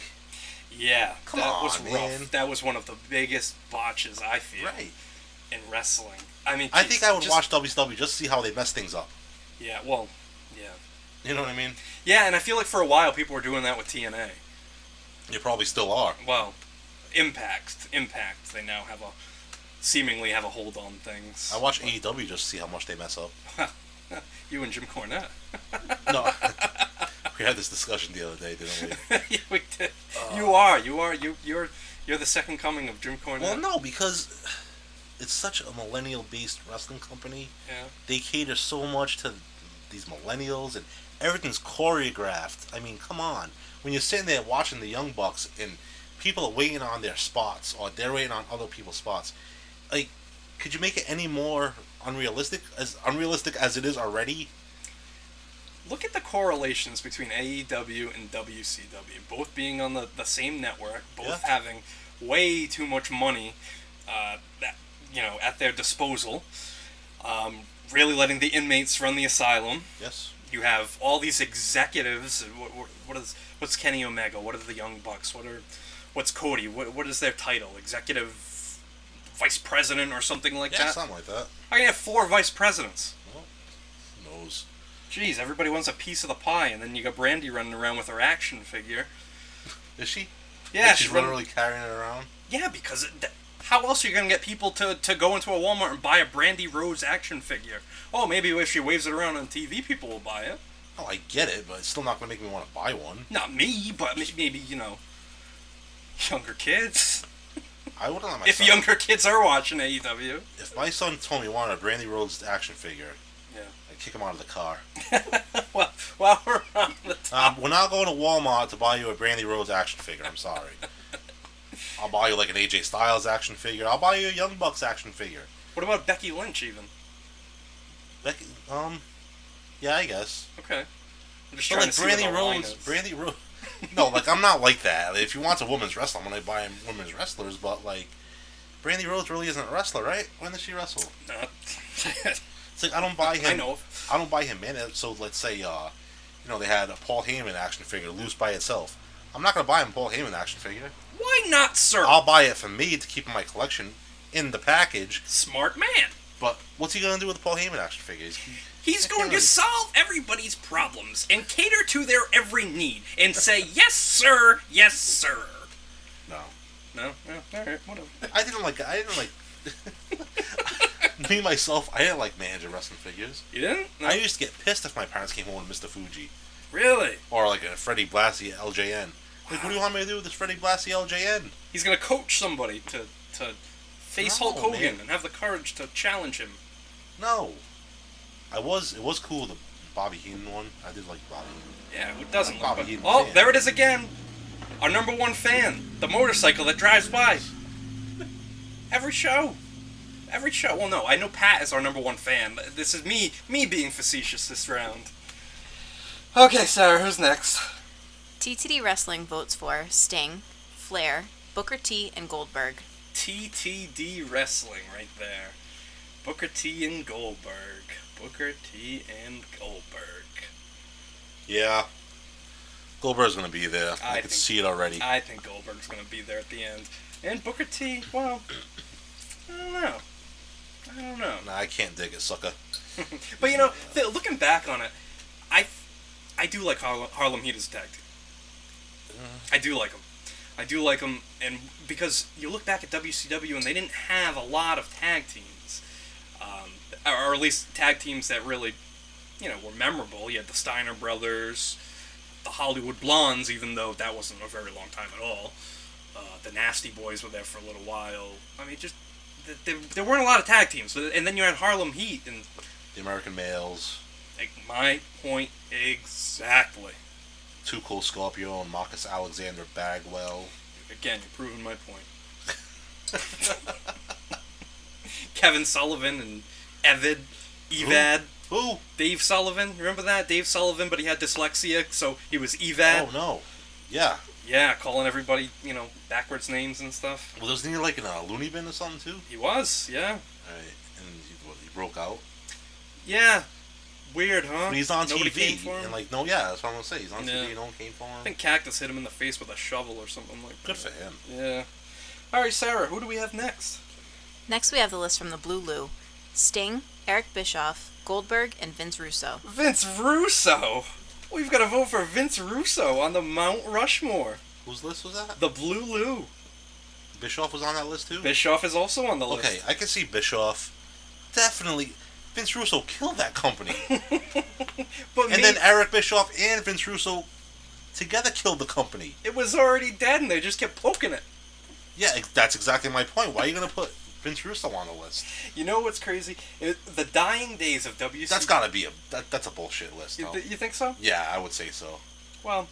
[SPEAKER 1] Yeah,
[SPEAKER 2] Come
[SPEAKER 1] that
[SPEAKER 2] on,
[SPEAKER 1] was rough.
[SPEAKER 2] man.
[SPEAKER 1] That was one of the biggest botches, I feel,
[SPEAKER 2] Right.
[SPEAKER 1] in wrestling. I mean,
[SPEAKER 2] I think I would watch WCW just to see how they mess things up.
[SPEAKER 1] Yeah, well, yeah.
[SPEAKER 2] You know what I mean?
[SPEAKER 1] Yeah, and I feel like for a while people were doing that with TNA.
[SPEAKER 2] You probably still are.
[SPEAKER 1] Well, Impact, they now seemingly have a hold on things.
[SPEAKER 2] I watch AEW just to see how much they mess up.
[SPEAKER 1] You and Jim Cornette.
[SPEAKER 2] No. We had this discussion the other day, didn't we?
[SPEAKER 1] Yeah, we did. You're the second coming of Jim Cornette.
[SPEAKER 2] Well, no, because it's such a millennial-based wrestling company.
[SPEAKER 1] Yeah.
[SPEAKER 2] They cater so much to these millennials, and everything's choreographed. I mean, come on. When you're sitting there watching the Young Bucks, and people are waiting on their spots, or they're waiting on other people's spots, like, could you make it any more unrealistic as it is already?
[SPEAKER 1] Look at the correlations between AEW and WCW, both being on the same network, both having way too much money at their disposal, really letting the inmates run the asylum.
[SPEAKER 2] Yes.
[SPEAKER 1] You have all these executives. What's Kenny Omega? What are the Young Bucks? What's Cody? What is their title? Executive Vice President or something like that?
[SPEAKER 2] Yeah, something like that.
[SPEAKER 1] I can have 4 vice presidents.
[SPEAKER 2] Well, who knows?
[SPEAKER 1] Jeez, everybody wants a piece of the pie, and then you got Brandy running around with her action figure.
[SPEAKER 2] Is she?
[SPEAKER 1] Yeah,
[SPEAKER 2] like she's literally carrying it around?
[SPEAKER 1] Yeah, because how else are you going to get people to go into a Walmart and buy a Brandy Rose action figure? Oh, maybe if she waves it around on TV, people will buy it.
[SPEAKER 2] Oh, I get it, but it's still not going to make me want to buy one.
[SPEAKER 1] Not me, but maybe, younger kids.
[SPEAKER 2] I wouldn't let my
[SPEAKER 1] If
[SPEAKER 2] son...
[SPEAKER 1] younger kids are watching AEW.
[SPEAKER 2] If my son told me he wanted a Brandy Rhodes action figure,
[SPEAKER 1] Yeah.
[SPEAKER 2] I'd kick him out of the car.
[SPEAKER 1] Well, while we're on the top.
[SPEAKER 2] We're not going to Walmart to buy you a Brandy Rhodes action figure. I'm sorry. I'll buy you like an AJ Styles action figure. I'll buy you a Young Bucks action figure.
[SPEAKER 1] What about Becky Lynch even?
[SPEAKER 2] Becky, yeah, I guess.
[SPEAKER 1] Okay. I'm just
[SPEAKER 2] But
[SPEAKER 1] trying
[SPEAKER 2] like
[SPEAKER 1] to see what the line
[SPEAKER 2] Brandy
[SPEAKER 1] is.
[SPEAKER 2] Rose. No, like I'm not like that. If you want a women's wrestler, I'm gonna buy women's wrestlers. But like, Brandy Rose really isn't a wrestler, right? When does she wrestle? It's like I don't buy him.
[SPEAKER 1] I know.
[SPEAKER 2] I don't buy him in it. So let's say, they had a Paul Heyman action figure loose by itself. I'm not gonna buy him a Paul Heyman action figure.
[SPEAKER 1] Why not, sir?
[SPEAKER 2] I'll buy it for me to keep in my collection in the package.
[SPEAKER 1] Smart man.
[SPEAKER 2] But what's he gonna do with the Paul Heyman action figure?
[SPEAKER 1] He's going to solve everybody's problems and cater to their every need and say, yes, sir, yes, sir.
[SPEAKER 2] No.
[SPEAKER 1] No? Alright, whatever.
[SPEAKER 2] I didn't like. Me, myself, I didn't like manager wrestling figures.
[SPEAKER 1] You didn't? No.
[SPEAKER 2] I used to get pissed if my parents came home with Mr. Fuji.
[SPEAKER 1] Really?
[SPEAKER 2] Or like a Freddie Blassie LJN. Like, what do you want me to do with this Freddie Blassie LJN?
[SPEAKER 1] He's going to coach somebody to face
[SPEAKER 2] No,
[SPEAKER 1] Hulk Hogan
[SPEAKER 2] man.
[SPEAKER 1] and have the courage to challenge him.
[SPEAKER 2] No. It was cool, the Bobby Heenan one. I did like Bobby Heenan.
[SPEAKER 1] Yeah, who doesn't?
[SPEAKER 2] Bobby
[SPEAKER 1] But,
[SPEAKER 2] Heenan
[SPEAKER 1] oh,
[SPEAKER 2] fan.
[SPEAKER 1] there it is again. Our number one fan. The motorcycle that drives by. Every show. Every show. Well, no, I know Pat is our number one fan. This is me being facetious this round. Okay, Sarah, who's next?
[SPEAKER 3] TTD Wrestling votes for Sting, Flair, Booker T, and Goldberg.
[SPEAKER 1] TTD Wrestling right there. Booker T and Goldberg. Booker T and Goldberg.
[SPEAKER 2] Yeah. Goldberg's going to be there. I can
[SPEAKER 1] think-
[SPEAKER 2] see it already.
[SPEAKER 1] I think Goldberg's going to be there at the end. And Booker T, well, I don't know.
[SPEAKER 2] Nah, I can't dig it, sucker.
[SPEAKER 1] But looking back on it, I do like Harlem Heat as a tag team. I do like them. And because you look back at WCW and they didn't have a lot of tag teams, or at least tag teams that really, were memorable. You had the Steiner Brothers, the Hollywood Blondes, even though that wasn't a very long time at all. The Nasty Boys were there for a little while. I mean, just there weren't a lot of tag teams. And then you had Harlem Heat and
[SPEAKER 2] The American Males.
[SPEAKER 1] like, my point exactly.
[SPEAKER 2] Too Cool Scorpio and Marcus Alexander Bagwell.
[SPEAKER 1] Again, you're proving my point. Kevin Sullivan and Evad.
[SPEAKER 2] Who?
[SPEAKER 1] Dave Sullivan. Remember that? Dave Sullivan, but he had dyslexia, so he was Evad.
[SPEAKER 2] Oh, no. Yeah.
[SPEAKER 1] Yeah, calling everybody, backwards names and stuff.
[SPEAKER 2] Well, wasn't he like in a loony bin or something, too?
[SPEAKER 1] He was, yeah.
[SPEAKER 2] Right. And he broke out?
[SPEAKER 1] Yeah. Weird, huh?
[SPEAKER 2] But he's on
[SPEAKER 1] Nobody
[SPEAKER 2] TV.
[SPEAKER 1] came for him?
[SPEAKER 2] And like, no, yeah, that's what I'm going to say. He's on
[SPEAKER 1] Yeah.
[SPEAKER 2] TV, no one came for him.
[SPEAKER 1] I think Cactus hit him in the face with a shovel or something like that.
[SPEAKER 2] Good for him.
[SPEAKER 1] Yeah. Alright, Sarah, who do we have next?
[SPEAKER 3] Next, we have the list from the Blue Lou: Sting, Eric Bischoff, Goldberg, and Vince Russo.
[SPEAKER 1] Vince Russo! We've got to vote for Vince Russo on the Mount Rushmore.
[SPEAKER 2] Whose list was that?
[SPEAKER 1] The Blue Lou.
[SPEAKER 2] Bischoff was on that list, too?
[SPEAKER 1] Bischoff is also on the list.
[SPEAKER 2] Okay, I can see Bischoff. Definitely. Vince Russo killed that company.
[SPEAKER 1] But
[SPEAKER 2] And then Eric Bischoff and Vince Russo together killed the company.
[SPEAKER 1] it was already dead and they just kept poking it.
[SPEAKER 2] Yeah, that's exactly my point. Why are you going to put Vince Russo on the list?
[SPEAKER 1] You know what's crazy? The dying days of WCW.
[SPEAKER 2] That's got to be that's a bullshit list,
[SPEAKER 1] You,
[SPEAKER 2] though.
[SPEAKER 1] you think so?
[SPEAKER 2] Yeah, I would say so.
[SPEAKER 1] Well,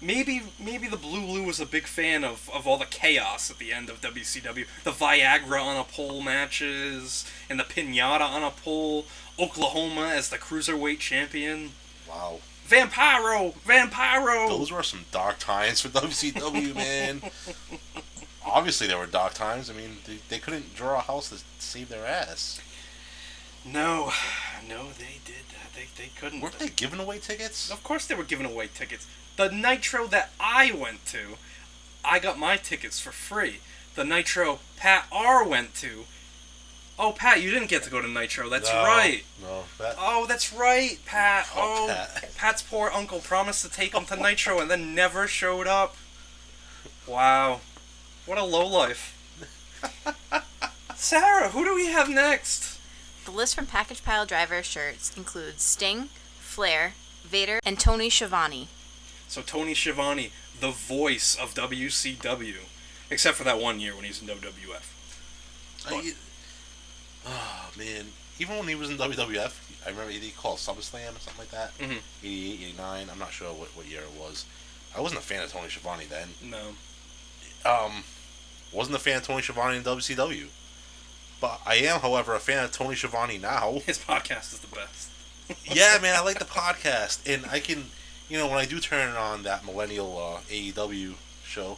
[SPEAKER 1] maybe the Blue Lou was a big fan of all the chaos at the end of WCW. The Viagra on a pole matches, and the Pinata on a pole. Oklahoma as the Cruiserweight champion.
[SPEAKER 2] Wow.
[SPEAKER 1] Vampiro!
[SPEAKER 2] Those were some dark times for WCW, man. Obviously, there were dark times. I mean, they couldn't draw a house to save their ass.
[SPEAKER 1] No, they did. They couldn't.
[SPEAKER 2] Weren't they giving away tickets?
[SPEAKER 1] Of course they were giving away tickets. The Nitro that I went to, I got my tickets for free. The Nitro Pat R went to, oh, Pat, you didn't get to go to Nitro. That's right.
[SPEAKER 2] No,
[SPEAKER 1] Oh, that's right, Pat.
[SPEAKER 2] Oh,
[SPEAKER 1] Oh,
[SPEAKER 2] Pat.
[SPEAKER 1] Pat's poor uncle promised to take him to Nitro and then never showed up. Wow. What a lowlife. Sarah, who do we have next?
[SPEAKER 3] The list from Package Pile Driver shirts includes Sting, Flair, Vader, and Tony Schiavone.
[SPEAKER 1] So Tony Schiavone, the voice of WCW. Except for that one year when he was in WWF.
[SPEAKER 2] Oh, man. Even when he was in WWF, I remember he called SummerSlam or something like that.
[SPEAKER 1] Mhm.
[SPEAKER 2] 88, 89. I'm not sure what year it was. I wasn't a fan of Tony Schiavone then.
[SPEAKER 1] No.
[SPEAKER 2] Wasn't a fan of Tony Schiavone in WCW. But I am, however, a fan of Tony Schiavone now.
[SPEAKER 1] His podcast is the best.
[SPEAKER 2] Yeah, man, I like the podcast. And I can, when I do turn on that millennial AEW show,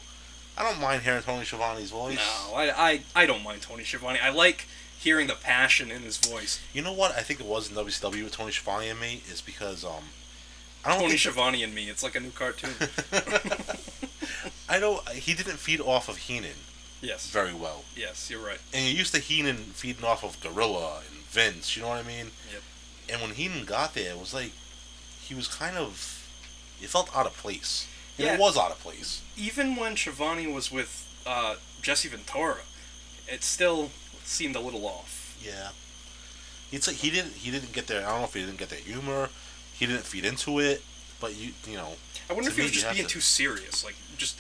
[SPEAKER 2] I don't mind hearing Tony Schiavone's voice.
[SPEAKER 1] No, I don't mind Tony Schiavone. I like hearing the passion in his voice.
[SPEAKER 2] You know what I think it was in WCW with Tony Schiavone and me? Is because,
[SPEAKER 1] Tony Schiavone and me. It's like a new cartoon.
[SPEAKER 2] He didn't feed off of Heenan.
[SPEAKER 1] Yes.
[SPEAKER 2] Very well.
[SPEAKER 1] Yes, you're right.
[SPEAKER 2] And you're used to Heenan feeding off of Gorilla and Vince, you know what I mean?
[SPEAKER 1] Yep.
[SPEAKER 2] And when Heenan got there, it was like, he was kind of, it felt out of place. And it was out of place.
[SPEAKER 1] Even when Schiavone was with Jesse Ventura, it still seemed a little off.
[SPEAKER 2] Yeah. It's like he didn't get their, I don't know if he didn't get their humor, he didn't feed into it, but
[SPEAKER 1] I wonder if he was just being too serious, like just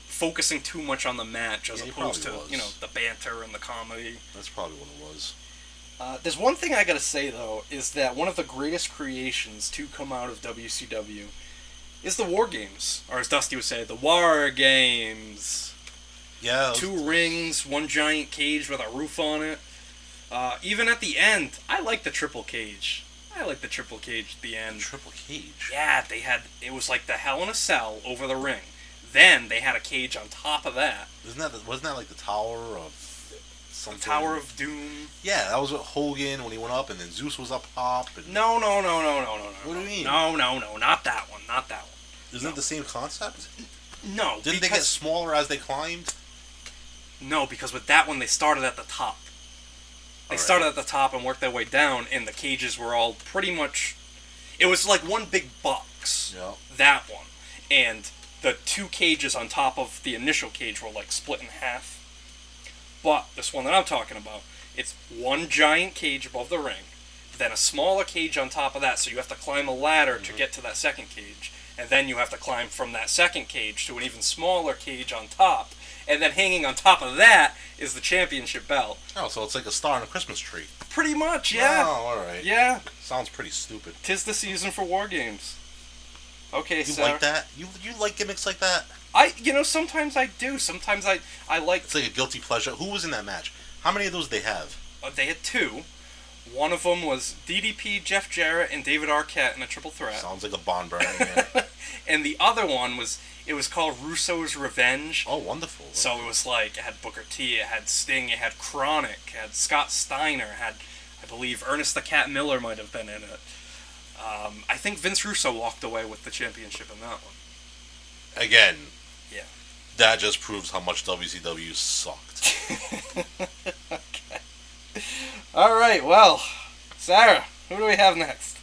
[SPEAKER 1] focusing too much on the match as opposed to the banter and the comedy.
[SPEAKER 2] That's probably what it was.
[SPEAKER 1] There's one thing I gotta say though, is that one of the greatest creations to come out of WCW is the War Games, or as Dusty would say, the War Games.
[SPEAKER 2] Yeah.
[SPEAKER 1] 2 rings, 1 giant cage with a roof on it. Even at the end, I like the triple cage. I like the triple cage at the end.
[SPEAKER 2] Triple cage?
[SPEAKER 1] Yeah, it was like the Hell in a Cell over the ring. Then they had a cage on top of that.
[SPEAKER 2] Wasn't that like the Tower of something?
[SPEAKER 1] The Tower of Doom.
[SPEAKER 2] Yeah, that was with Hogan when he went up, and then Zeus was up top. And...
[SPEAKER 1] No.
[SPEAKER 2] What do you mean?
[SPEAKER 1] No, not that one.
[SPEAKER 2] Isn't it the same concept?
[SPEAKER 1] No.
[SPEAKER 2] Didn't they get smaller as they climbed?
[SPEAKER 1] No, because with that one they started at the top. They started at the top and worked their way down, and the cages were all pretty much... It was like one big box.
[SPEAKER 2] Yeah.
[SPEAKER 1] That one. And the 2 cages on top of the initial cage were like split in half. But this one that I'm talking about, it's 1 giant cage above the ring, then a smaller cage on top of that, so you have to climb a ladder to get to that second cage, and then you have to climb from that second cage to an even smaller cage on top, and then hanging on top of that is the championship belt.
[SPEAKER 2] Oh, so it's like a star on a Christmas tree.
[SPEAKER 1] Pretty much, yeah.
[SPEAKER 2] Oh, alright.
[SPEAKER 1] Yeah.
[SPEAKER 2] Sounds pretty stupid.
[SPEAKER 1] 'Tis the season for War Games. Okay,
[SPEAKER 2] you
[SPEAKER 1] Sara.
[SPEAKER 2] like that? You like gimmicks like that?
[SPEAKER 1] Sometimes I do. Sometimes I like...
[SPEAKER 2] It's like a guilty pleasure. Who was in that match? How many of those did they have?
[SPEAKER 1] They had 2. One of them was DDP, Jeff Jarrett, and David Arquette in a triple threat.
[SPEAKER 2] Sounds like a Bond burner, man.
[SPEAKER 1] And the other one was called Russo's Revenge.
[SPEAKER 2] Oh, wonderful.
[SPEAKER 1] So it was like, it had Booker T, it had Sting, it had Chronic, it had Scott Steiner, it had, I believe, Ernest the Cat Miller might have been in it. I think Vince Russo walked away with the championship in that one.
[SPEAKER 2] Again.
[SPEAKER 1] Yeah.
[SPEAKER 2] That just proves how much WCW sucked.
[SPEAKER 1] Okay. Alright, well, Sara, who do we have next?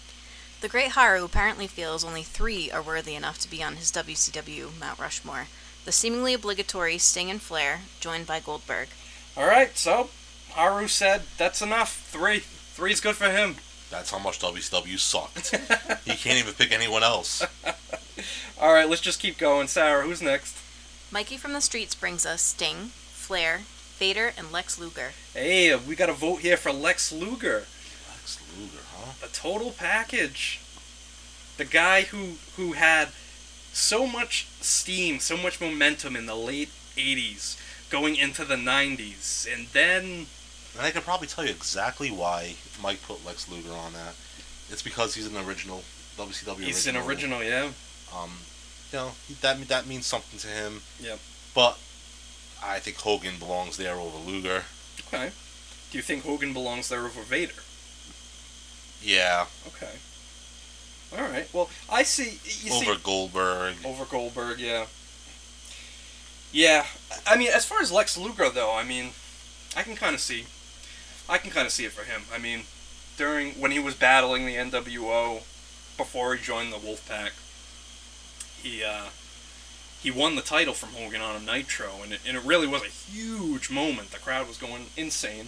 [SPEAKER 3] The Great Haru apparently feels only 3 are worthy enough to be on his WCW Mount Rushmore. The seemingly obligatory Sting and Flair, joined by Goldberg.
[SPEAKER 1] Alright, so, Haru said that's enough. 3. 3's good for him.
[SPEAKER 2] That's how much WCW sucked. He can't even pick anyone else.
[SPEAKER 1] Alright, let's just keep going. Sara, who's next?
[SPEAKER 3] Mikey from the Streets brings us Sting, Flair, Vader, and Lex Luger.
[SPEAKER 1] Hey, we got a vote here for Lex Luger.
[SPEAKER 2] Lex Luger, huh?
[SPEAKER 1] The total package. The guy who had so much steam, so much momentum in the late 80s, going into the 90s, and then...
[SPEAKER 2] And I can probably tell you exactly why Mike put Lex Luger on that. It's because he's an original WCW original.
[SPEAKER 1] He's an original, yeah.
[SPEAKER 2] That means something to him.
[SPEAKER 1] Yep.
[SPEAKER 2] But I think Hogan belongs there over Luger.
[SPEAKER 1] Okay. Do you think Hogan belongs there over Vader?
[SPEAKER 2] Yeah.
[SPEAKER 1] Okay. All right. Well, I see.
[SPEAKER 2] Goldberg.
[SPEAKER 1] Over Goldberg, yeah. Yeah. I mean, as far as Lex Luger, though, I mean, I can kind of see it for him. I mean, when he was battling the NWO before he joined the Wolfpack, he won the title from Hogan on a Nitro, and it really was a huge moment. The crowd was going insane.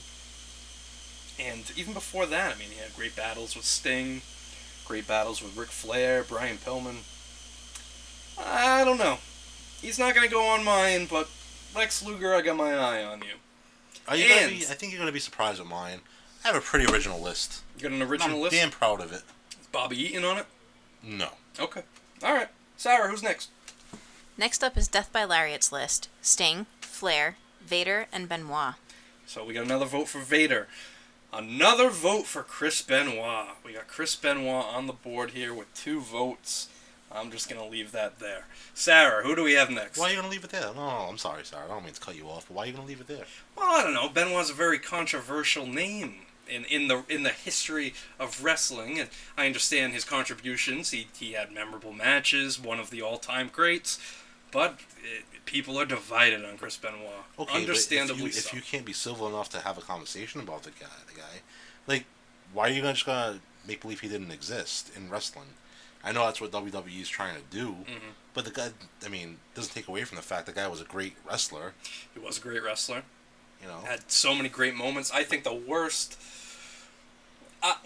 [SPEAKER 1] And even before that, I mean, he had great battles with Sting, great battles with Ric Flair, Brian Pillman. I don't know. He's not going to go on mine, but Lex Luger, I got my eye on you.
[SPEAKER 2] I think you're going to be surprised with mine. I have a pretty original list.
[SPEAKER 1] You got an original list?
[SPEAKER 2] I'm damn proud of it.
[SPEAKER 1] Is Bobby Eaton on it?
[SPEAKER 2] No.
[SPEAKER 1] Okay. All right. Sara, who's next?
[SPEAKER 3] Next up is Death by Lariat's list. Sting, Flair, Vader, and Benoit.
[SPEAKER 1] So we got another vote for Vader. Another vote for Chris Benoit. We got Chris Benoit on the board here with 2 votes. I'm just going to leave that there. Sarah, who do we have next?
[SPEAKER 2] Why are you going to leave it there? No, I'm sorry, Sarah. I don't mean to cut you off, but why are you going to leave it there?
[SPEAKER 1] Well, I don't know. Benoit's a very controversial name in the history of wrestling, and I understand his contributions. He had memorable matches, one of the all-time greats, but people are divided on Chris Benoit.
[SPEAKER 2] Okay,
[SPEAKER 1] understandably
[SPEAKER 2] but if you can't be civil enough to have a conversation about the guy, like, why are you just gonna make believe he didn't exist in wrestling? I know that's what WWE is trying to do, but the guy, I mean, doesn't take away from the fact the guy was a great wrestler.
[SPEAKER 1] He was a great wrestler.
[SPEAKER 2] You know,
[SPEAKER 1] Had so many great moments. I think the worst...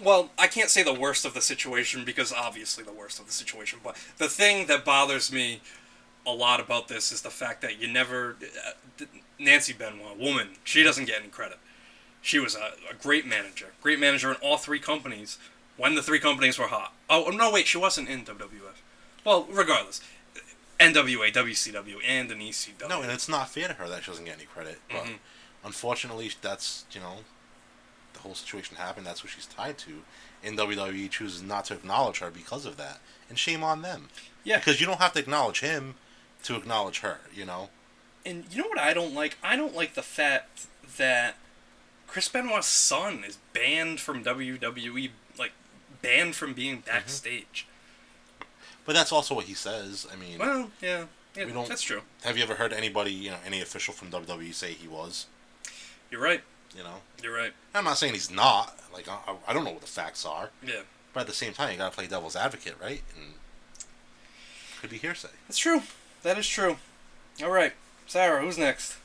[SPEAKER 1] well, I can't say the worst of the situation, because obviously the worst of the situation, but the thing that bothers me a lot about this is the fact that you never... Nancy Benoit, woman, she doesn't get any credit. She was a great manager in all 3 companies when the 3 companies were hot. Oh, no, wait, she wasn't in WWF. Well, regardless, NWA, WCW, and an ECW.
[SPEAKER 2] no, and it's not fair to her that she doesn't get any credit, but unfortunately, that's, you know, the whole situation happened, that's what she's tied to, and WWE chooses not to acknowledge her because of that, and shame on them.
[SPEAKER 1] Yeah.
[SPEAKER 2] Because you don't have to acknowledge him to acknowledge her, you know?
[SPEAKER 1] And you know what I don't like? I don't like the fact that Chris Benoit's son is banned from WWE, like, banned from being backstage.
[SPEAKER 2] But that's also what he says. I mean,
[SPEAKER 1] Well, yeah,
[SPEAKER 2] we don't-
[SPEAKER 1] that's true.
[SPEAKER 2] have you ever heard anybody, you know, any official from WWE say he was?
[SPEAKER 1] You're right.
[SPEAKER 2] You know?
[SPEAKER 1] You're right.
[SPEAKER 2] I'm not saying he's not. Like, I don't know what the facts are.
[SPEAKER 1] Yeah.
[SPEAKER 2] But at the same time, you gotta play devil's advocate, right? And could be hearsay.
[SPEAKER 1] That's true. That is true. All right. Sarah, who's next?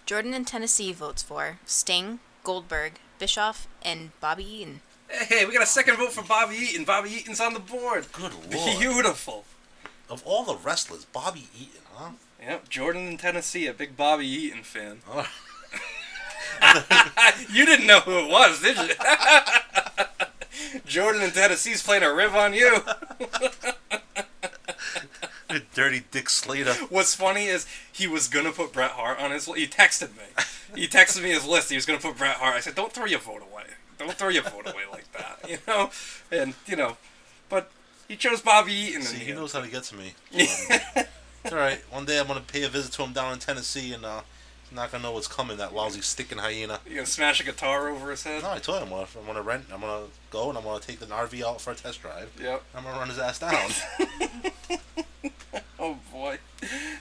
[SPEAKER 3] Jordan in Tennessee votes for Sting, Goldberg, Bischoff, and Bobby Eaton.
[SPEAKER 1] Hey, we got a second vote for Bobby Eaton. Bobby Eaton's on the board.
[SPEAKER 2] Good lord.
[SPEAKER 1] Beautiful.
[SPEAKER 2] Of all the wrestlers, Bobby Eaton, huh?
[SPEAKER 1] Yep, Jordan in Tennessee, a big Bobby Eaton fan.
[SPEAKER 2] Oh.
[SPEAKER 1] You didn't know who it was, did you? Jordan in Tennessee's playing a riv on you.
[SPEAKER 2] Dirty Dick Slater.
[SPEAKER 1] What's funny is he was gonna put Bret Hart on his list. He texted me. He texted me his list. He was gonna put Bret Hart. I said, "Don't throw your vote away. Don't throw your vote away like that." You know, and you know, but he chose Bobby Eaton.
[SPEAKER 2] See, he knows how to get to me.
[SPEAKER 1] Yeah.
[SPEAKER 2] It's alright. One day I'm gonna pay a visit to him down in Tennessee, and he's not gonna know what's coming. That lousy sticking hyena.
[SPEAKER 1] You gonna smash a guitar over his head?
[SPEAKER 2] No, I told him I'm gonna rent. I'm gonna go and I'm gonna take the RV out for a test drive.
[SPEAKER 1] Yep.
[SPEAKER 2] I'm gonna run his ass down.
[SPEAKER 1] Oh boy.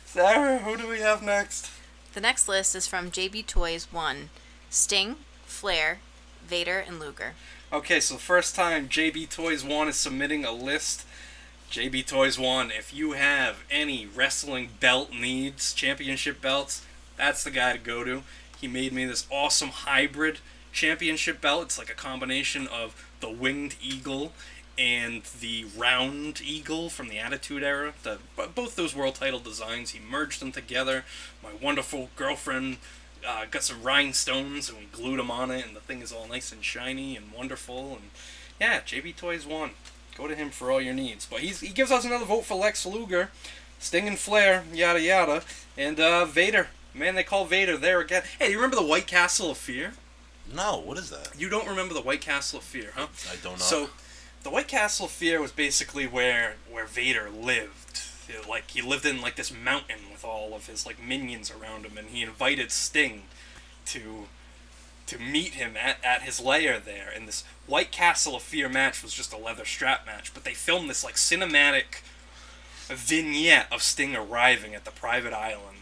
[SPEAKER 1] Sarah, who do we have next?
[SPEAKER 3] The next list is from JB Toys 1, Sting, Flair, Vader, and Luger.
[SPEAKER 1] Okay, so first time JB Toys 1 is submitting a list. JB Toys 1, if you have any wrestling belt needs, championship belts, that's the guy to go to. He made me this awesome hybrid championship belt. It's like a combination of the winged eagle and the round eagle from the Attitude Era. Both those world title designs, he merged them together. My wonderful girlfriend got some rhinestones and we glued them on it, and the thing is all nice and shiny and wonderful. And yeah, JB Toys 1. Go to him for all your needs. But he gives us another vote for Lex Luger, Sting and Flair, yada yada, and Vader. Man, they call Vader there again. Hey, you remember the White Castle of Fear?
[SPEAKER 2] No, what is that?
[SPEAKER 1] You don't remember the White Castle of Fear, huh?
[SPEAKER 2] I don't know.
[SPEAKER 1] So, the White Castle of Fear was basically where Vader lived. Like, he lived in, like, this mountain with all of his, like, minions around him, and he invited Sting to meet him at his lair there. And this White Castle of Fear match was just a leather strap match, but they filmed this, like, cinematic vignette of Sting arriving at the private island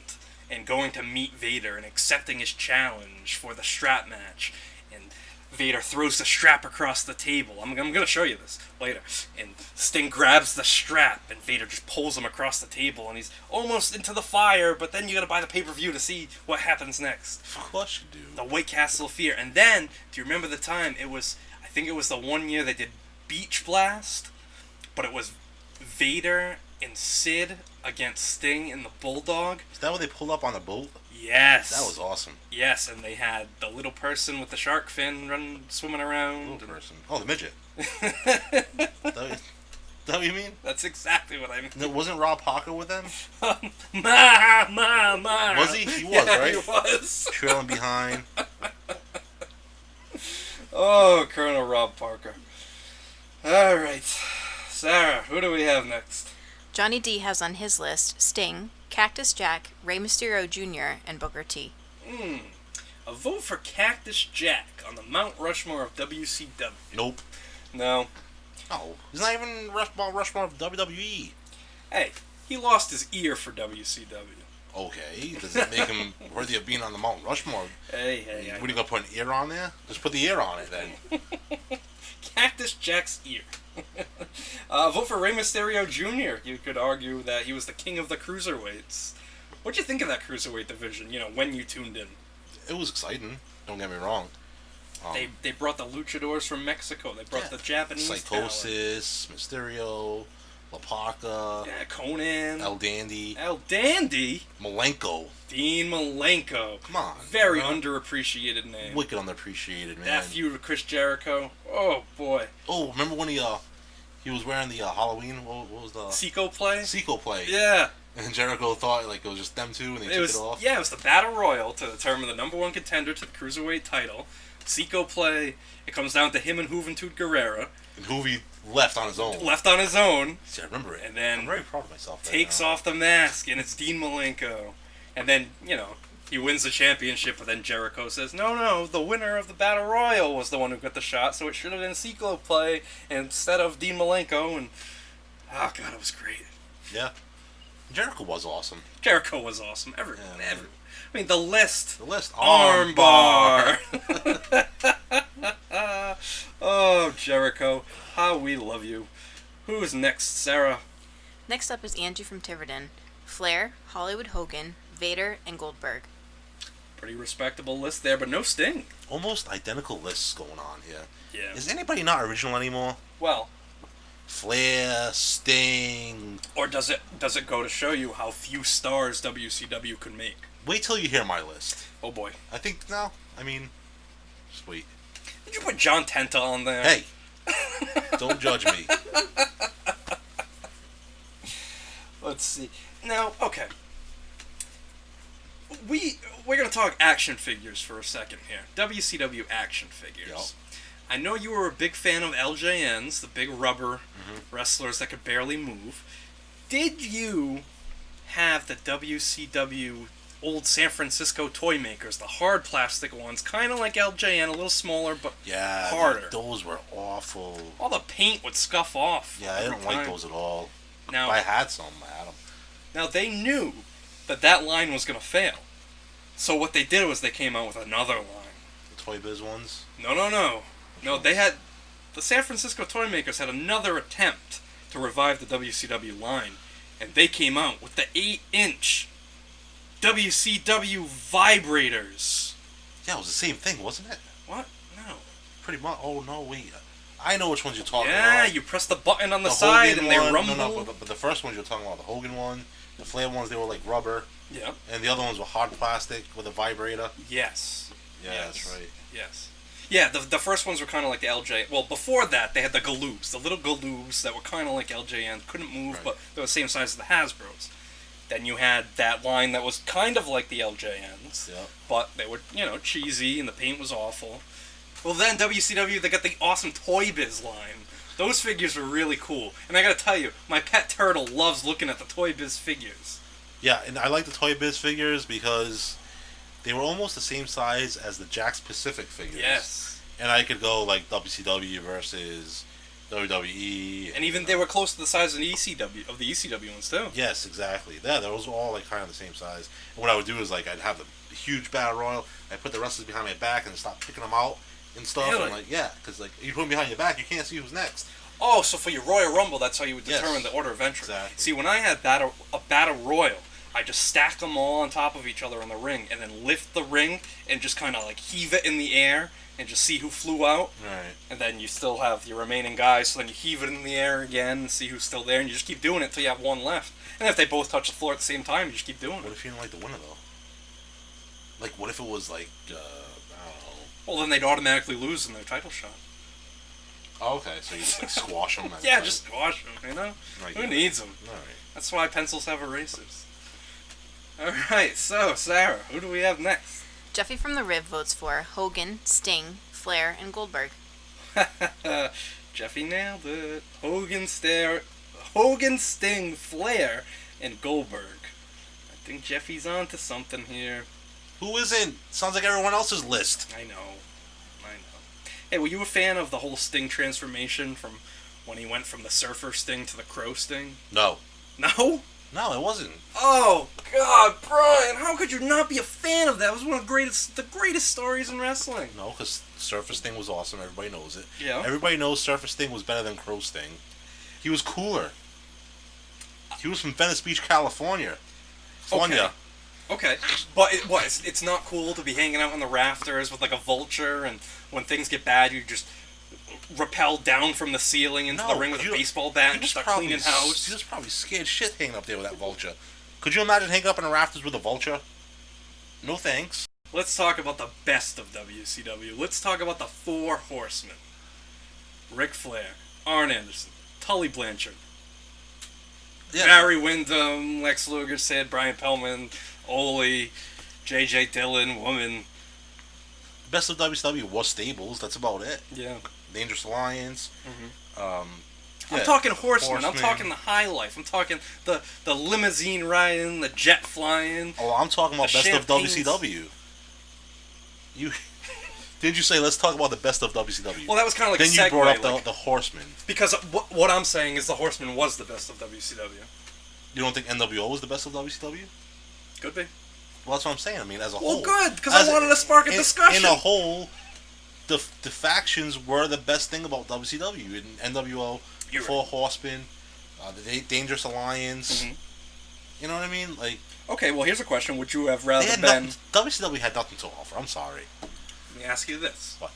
[SPEAKER 1] and going to meet Vader and accepting his challenge for the strap match. And Vader throws the strap across the table. I'm going to show you this later. And Sting grabs the strap, and Vader just pulls him across the table, and he's almost into the fire, but then you got to buy the pay-per-view to see what happens next.
[SPEAKER 2] Of course you do.
[SPEAKER 1] The White Castle of Fear. And then, do you remember the time? I think it was the one year they did Beach Blast, but it was Vader and Sid against Sting and the Bulldog.
[SPEAKER 2] Is that where they pulled up on the boat?
[SPEAKER 1] Yes.
[SPEAKER 2] That was awesome.
[SPEAKER 1] Yes, and they had the little person with the shark fin swimming around.
[SPEAKER 2] Little person. Oh, the midget. that what you mean?
[SPEAKER 1] That's exactly what I mean.
[SPEAKER 2] No, wasn't Rob Parker with them?
[SPEAKER 1] Ma.
[SPEAKER 2] Was he? He was,
[SPEAKER 1] Yeah,
[SPEAKER 2] right?
[SPEAKER 1] he was.
[SPEAKER 2] Trailing behind.
[SPEAKER 1] Oh, Colonel Rob Parker. All right. Sarah, who do we have next?
[SPEAKER 3] Johnny D has on his list Sting, Cactus Jack, Rey Mysterio Jr., and Booker T.
[SPEAKER 1] A vote for Cactus Jack on the Mount Rushmore of WCW.
[SPEAKER 2] Nope.
[SPEAKER 1] No.
[SPEAKER 2] No. He's not even Mount Rushmore of WWE.
[SPEAKER 1] Hey, he lost his ear for WCW.
[SPEAKER 2] Okay. Does it make him worthy of being on the Mount Rushmore?
[SPEAKER 1] Hey.
[SPEAKER 2] What are you going to put an ear on there? Just put the ear on it then.
[SPEAKER 1] Cactus Jack's ear. Vote for Rey Mysterio Jr. You could argue that he was the king of the cruiserweights. What'd you think of that cruiserweight division, when you tuned in?
[SPEAKER 2] It was exciting. Don't get me wrong.
[SPEAKER 1] They brought the luchadors from Mexico. They brought the Japanese
[SPEAKER 2] Psychosis, Mysterio, La Parka,
[SPEAKER 1] Conan,
[SPEAKER 2] El Dandy,
[SPEAKER 1] Malenko, Dean Malenko.
[SPEAKER 2] Come on,
[SPEAKER 1] very underappreciated name.
[SPEAKER 2] Wicked underappreciated, man.
[SPEAKER 1] That feud with Chris Jericho. Oh boy.
[SPEAKER 2] Oh, remember when he was wearing the Halloween? What was the
[SPEAKER 1] Seco play?
[SPEAKER 2] Seco play.
[SPEAKER 1] Yeah.
[SPEAKER 2] And Jericho thought it was just them two, and they took it off.
[SPEAKER 1] Yeah, it was the Battle Royal to determine the number one contender to the Cruiserweight title. Seco play. It comes down to him and Juventud Guerrera.
[SPEAKER 2] And Juvi left on his own.
[SPEAKER 1] See,
[SPEAKER 2] I remember it.
[SPEAKER 1] And then
[SPEAKER 2] I'm very proud of myself.
[SPEAKER 1] Takes off the mask, and it's Dean Malenko. And then, he wins the championship, but then Jericho says, no, the winner of the Battle Royal was the one who got the shot, so it should have been Seco play instead of Dean Malenko. And, oh, God, it was great.
[SPEAKER 2] Yeah. Jericho was awesome.
[SPEAKER 1] I mean, the list.
[SPEAKER 2] Armbar.
[SPEAKER 1] Oh, Jericho. How we love you. Who's next, Sarah?
[SPEAKER 3] Next up is Angie from Tiverton. Flair, Hollywood Hogan, Vader, and Goldberg.
[SPEAKER 1] Pretty respectable list there, but no Sting.
[SPEAKER 2] Almost identical lists going on here.
[SPEAKER 1] Yeah.
[SPEAKER 2] Is anybody not original anymore?
[SPEAKER 1] Well.
[SPEAKER 2] Flair, Sting.
[SPEAKER 1] Or does it go to show you how few stars WCW could make?
[SPEAKER 2] Wait till you hear my list.
[SPEAKER 1] Oh boy.
[SPEAKER 2] I think just wait.
[SPEAKER 1] Did you put John Tenta on there?
[SPEAKER 2] Hey, don't judge me.
[SPEAKER 1] Let's see. Now, okay. We're gonna talk action figures for a second here. WCW action figures.
[SPEAKER 2] Yep.
[SPEAKER 1] I know you were a big fan of LJNs, the big rubber wrestlers that could barely move. Did you have the WCW old San Francisco toy makers, the hard plastic ones, kind of like LJN, a little smaller but harder?
[SPEAKER 2] Those were awful.
[SPEAKER 1] All the paint would scuff off.
[SPEAKER 2] Yeah, I didn't like those at all.
[SPEAKER 1] Now,
[SPEAKER 2] I had some. I had them. Now,
[SPEAKER 1] they knew that line was going to fail. So what they did was they came out with another line.
[SPEAKER 2] The Toy Biz ones?
[SPEAKER 1] No, they had... The San Francisco toy makers had another attempt to revive the WCW line. And they came out with the 8-inch WCW vibrators.
[SPEAKER 2] Yeah, it was the same thing, wasn't it?
[SPEAKER 1] What? No.
[SPEAKER 2] Pretty much. Oh, no, wait. I know which ones you're talking about.
[SPEAKER 1] Yeah, you press the button on the side
[SPEAKER 2] Hogan
[SPEAKER 1] and they
[SPEAKER 2] one,
[SPEAKER 1] rumble.
[SPEAKER 2] No, but the first ones you're talking about, the Hogan one, the Flair ones, they were like rubber.
[SPEAKER 1] Yep.
[SPEAKER 2] And the other ones were hard plastic with a vibrator.
[SPEAKER 1] Yes.
[SPEAKER 2] Yeah, that's right.
[SPEAKER 1] Yes. Yeah, the first ones were kind of like the LJ. Well, before that, they had the Galoobs, the little Galoobs that were kind of like LJN, couldn't move, but they were the same size as the Hasbros. Then you had that line that was kind of like the LJNs, but they were, cheesy and the paint was awful. Well, then WCW, they got the awesome Toy Biz line. Those figures were really cool. And I gotta tell you, my pet turtle loves looking at the Toy Biz figures.
[SPEAKER 2] Yeah, and I like the Toy Biz figures because they were almost the same size as the Jakks Pacific figures.
[SPEAKER 1] Yes.
[SPEAKER 2] And I could go like WCW versus WWE.
[SPEAKER 1] And even they were close to the size of the ECW ones too.
[SPEAKER 2] Yes, exactly. Yeah, those were all like kind of the same size. And what I would do is like I'd have the huge battle royal. I'd put the wrestlers behind my back and start picking them out and stuff.
[SPEAKER 1] Really?
[SPEAKER 2] And because you put them behind your back, you can't see who's next.
[SPEAKER 1] Oh, so for your Royal Rumble, that's how you would determine the order of entry.
[SPEAKER 2] Exactly.
[SPEAKER 1] See, when I had a battle royal, I just stacked them all on top of each other in the ring, and then lift the ring and just kind of like heave it in the air and just see who flew out.
[SPEAKER 2] Right.
[SPEAKER 1] And then you still have your remaining guys, so then you heave it in the air again and see who's still there, and you just keep doing it until you have one left. And if they both touch the floor at the same time, you just keep doing it.
[SPEAKER 2] What if you didn't like the winner though? Like, what if it was like I don't know?
[SPEAKER 1] Well, then they'd automatically lose in their title shot.
[SPEAKER 2] Oh, okay, so you just like squash them.
[SPEAKER 1] Yeah, just squash them, you know? Who needs them?
[SPEAKER 2] Alright.
[SPEAKER 1] That's why pencils have erasers. Alright, so, Sarah, who do we have next?
[SPEAKER 3] Jeffy from the Rib votes for Hogan, Sting, Flair, and Goldberg.
[SPEAKER 1] Jeffy nailed it. Hogan, Sting, Flair, and Goldberg. I think Jeffy's on to something here.
[SPEAKER 2] Who isn't? Sounds like everyone else's list.
[SPEAKER 1] I know. Hey, were you a fan of the whole Sting transformation from when he went from the Surfer Sting to the Crow Sting?
[SPEAKER 2] No.
[SPEAKER 1] No?
[SPEAKER 2] No, it wasn't.
[SPEAKER 1] Oh, God, Brian, how could you not be a fan of that? It was one of the greatest stories in wrestling.
[SPEAKER 2] No, because Surfer Sting was awesome. Everybody knows it.
[SPEAKER 1] Yeah.
[SPEAKER 2] Everybody knows Surfer Sting was better than Crow Sting. He was cooler. He was from Venice Beach, California.
[SPEAKER 1] Okay, but it's not cool to be hanging out on the rafters with like a vulture, and when things get bad, you just rappel down from the ceiling into the ring with a baseball bat and just start cleaning house.
[SPEAKER 2] He was probably scared shit hanging up there with that vulture. Could you imagine hanging up in the rafters with a vulture? No thanks.
[SPEAKER 1] Let's talk about the best of WCW. Let's talk about the Four Horsemen. Ric Flair, Arn Anderson, Tully Blanchard, Barry Windham, Lex Luger, Sid, Brian Pillman, Ole, J.J. Dillon, Woman.
[SPEAKER 2] Best of WCW was stables. That's about it.
[SPEAKER 1] Yeah.
[SPEAKER 2] Dangerous Alliance.
[SPEAKER 1] I'm talking horsemen. I'm talking the high life. I'm talking the limousine riding, the jet flying.
[SPEAKER 2] Oh, I'm talking about best of WCW. Did you say let's talk about the best of WCW?
[SPEAKER 1] Well, that was kind of like
[SPEAKER 2] then
[SPEAKER 1] a segue.
[SPEAKER 2] You brought up the Horsemen.
[SPEAKER 1] Because what I'm saying is the Horsemen was the best of WCW.
[SPEAKER 2] You don't think NWO was the best of WCW?
[SPEAKER 1] Could be.
[SPEAKER 2] Well, that's what I'm saying. I mean, as a whole.
[SPEAKER 1] Well, good, because I wanted to spark a discussion.
[SPEAKER 2] In a whole, the factions were the best thing about WCW. In NWO, Four Horsemen, the Dangerous Alliance.
[SPEAKER 1] Mm-hmm.
[SPEAKER 2] You know what I mean? Like.
[SPEAKER 1] Okay, well, here's a question. Would you have rather been...
[SPEAKER 2] WCW had nothing to offer. I'm sorry.
[SPEAKER 1] Let me ask you this.
[SPEAKER 2] What?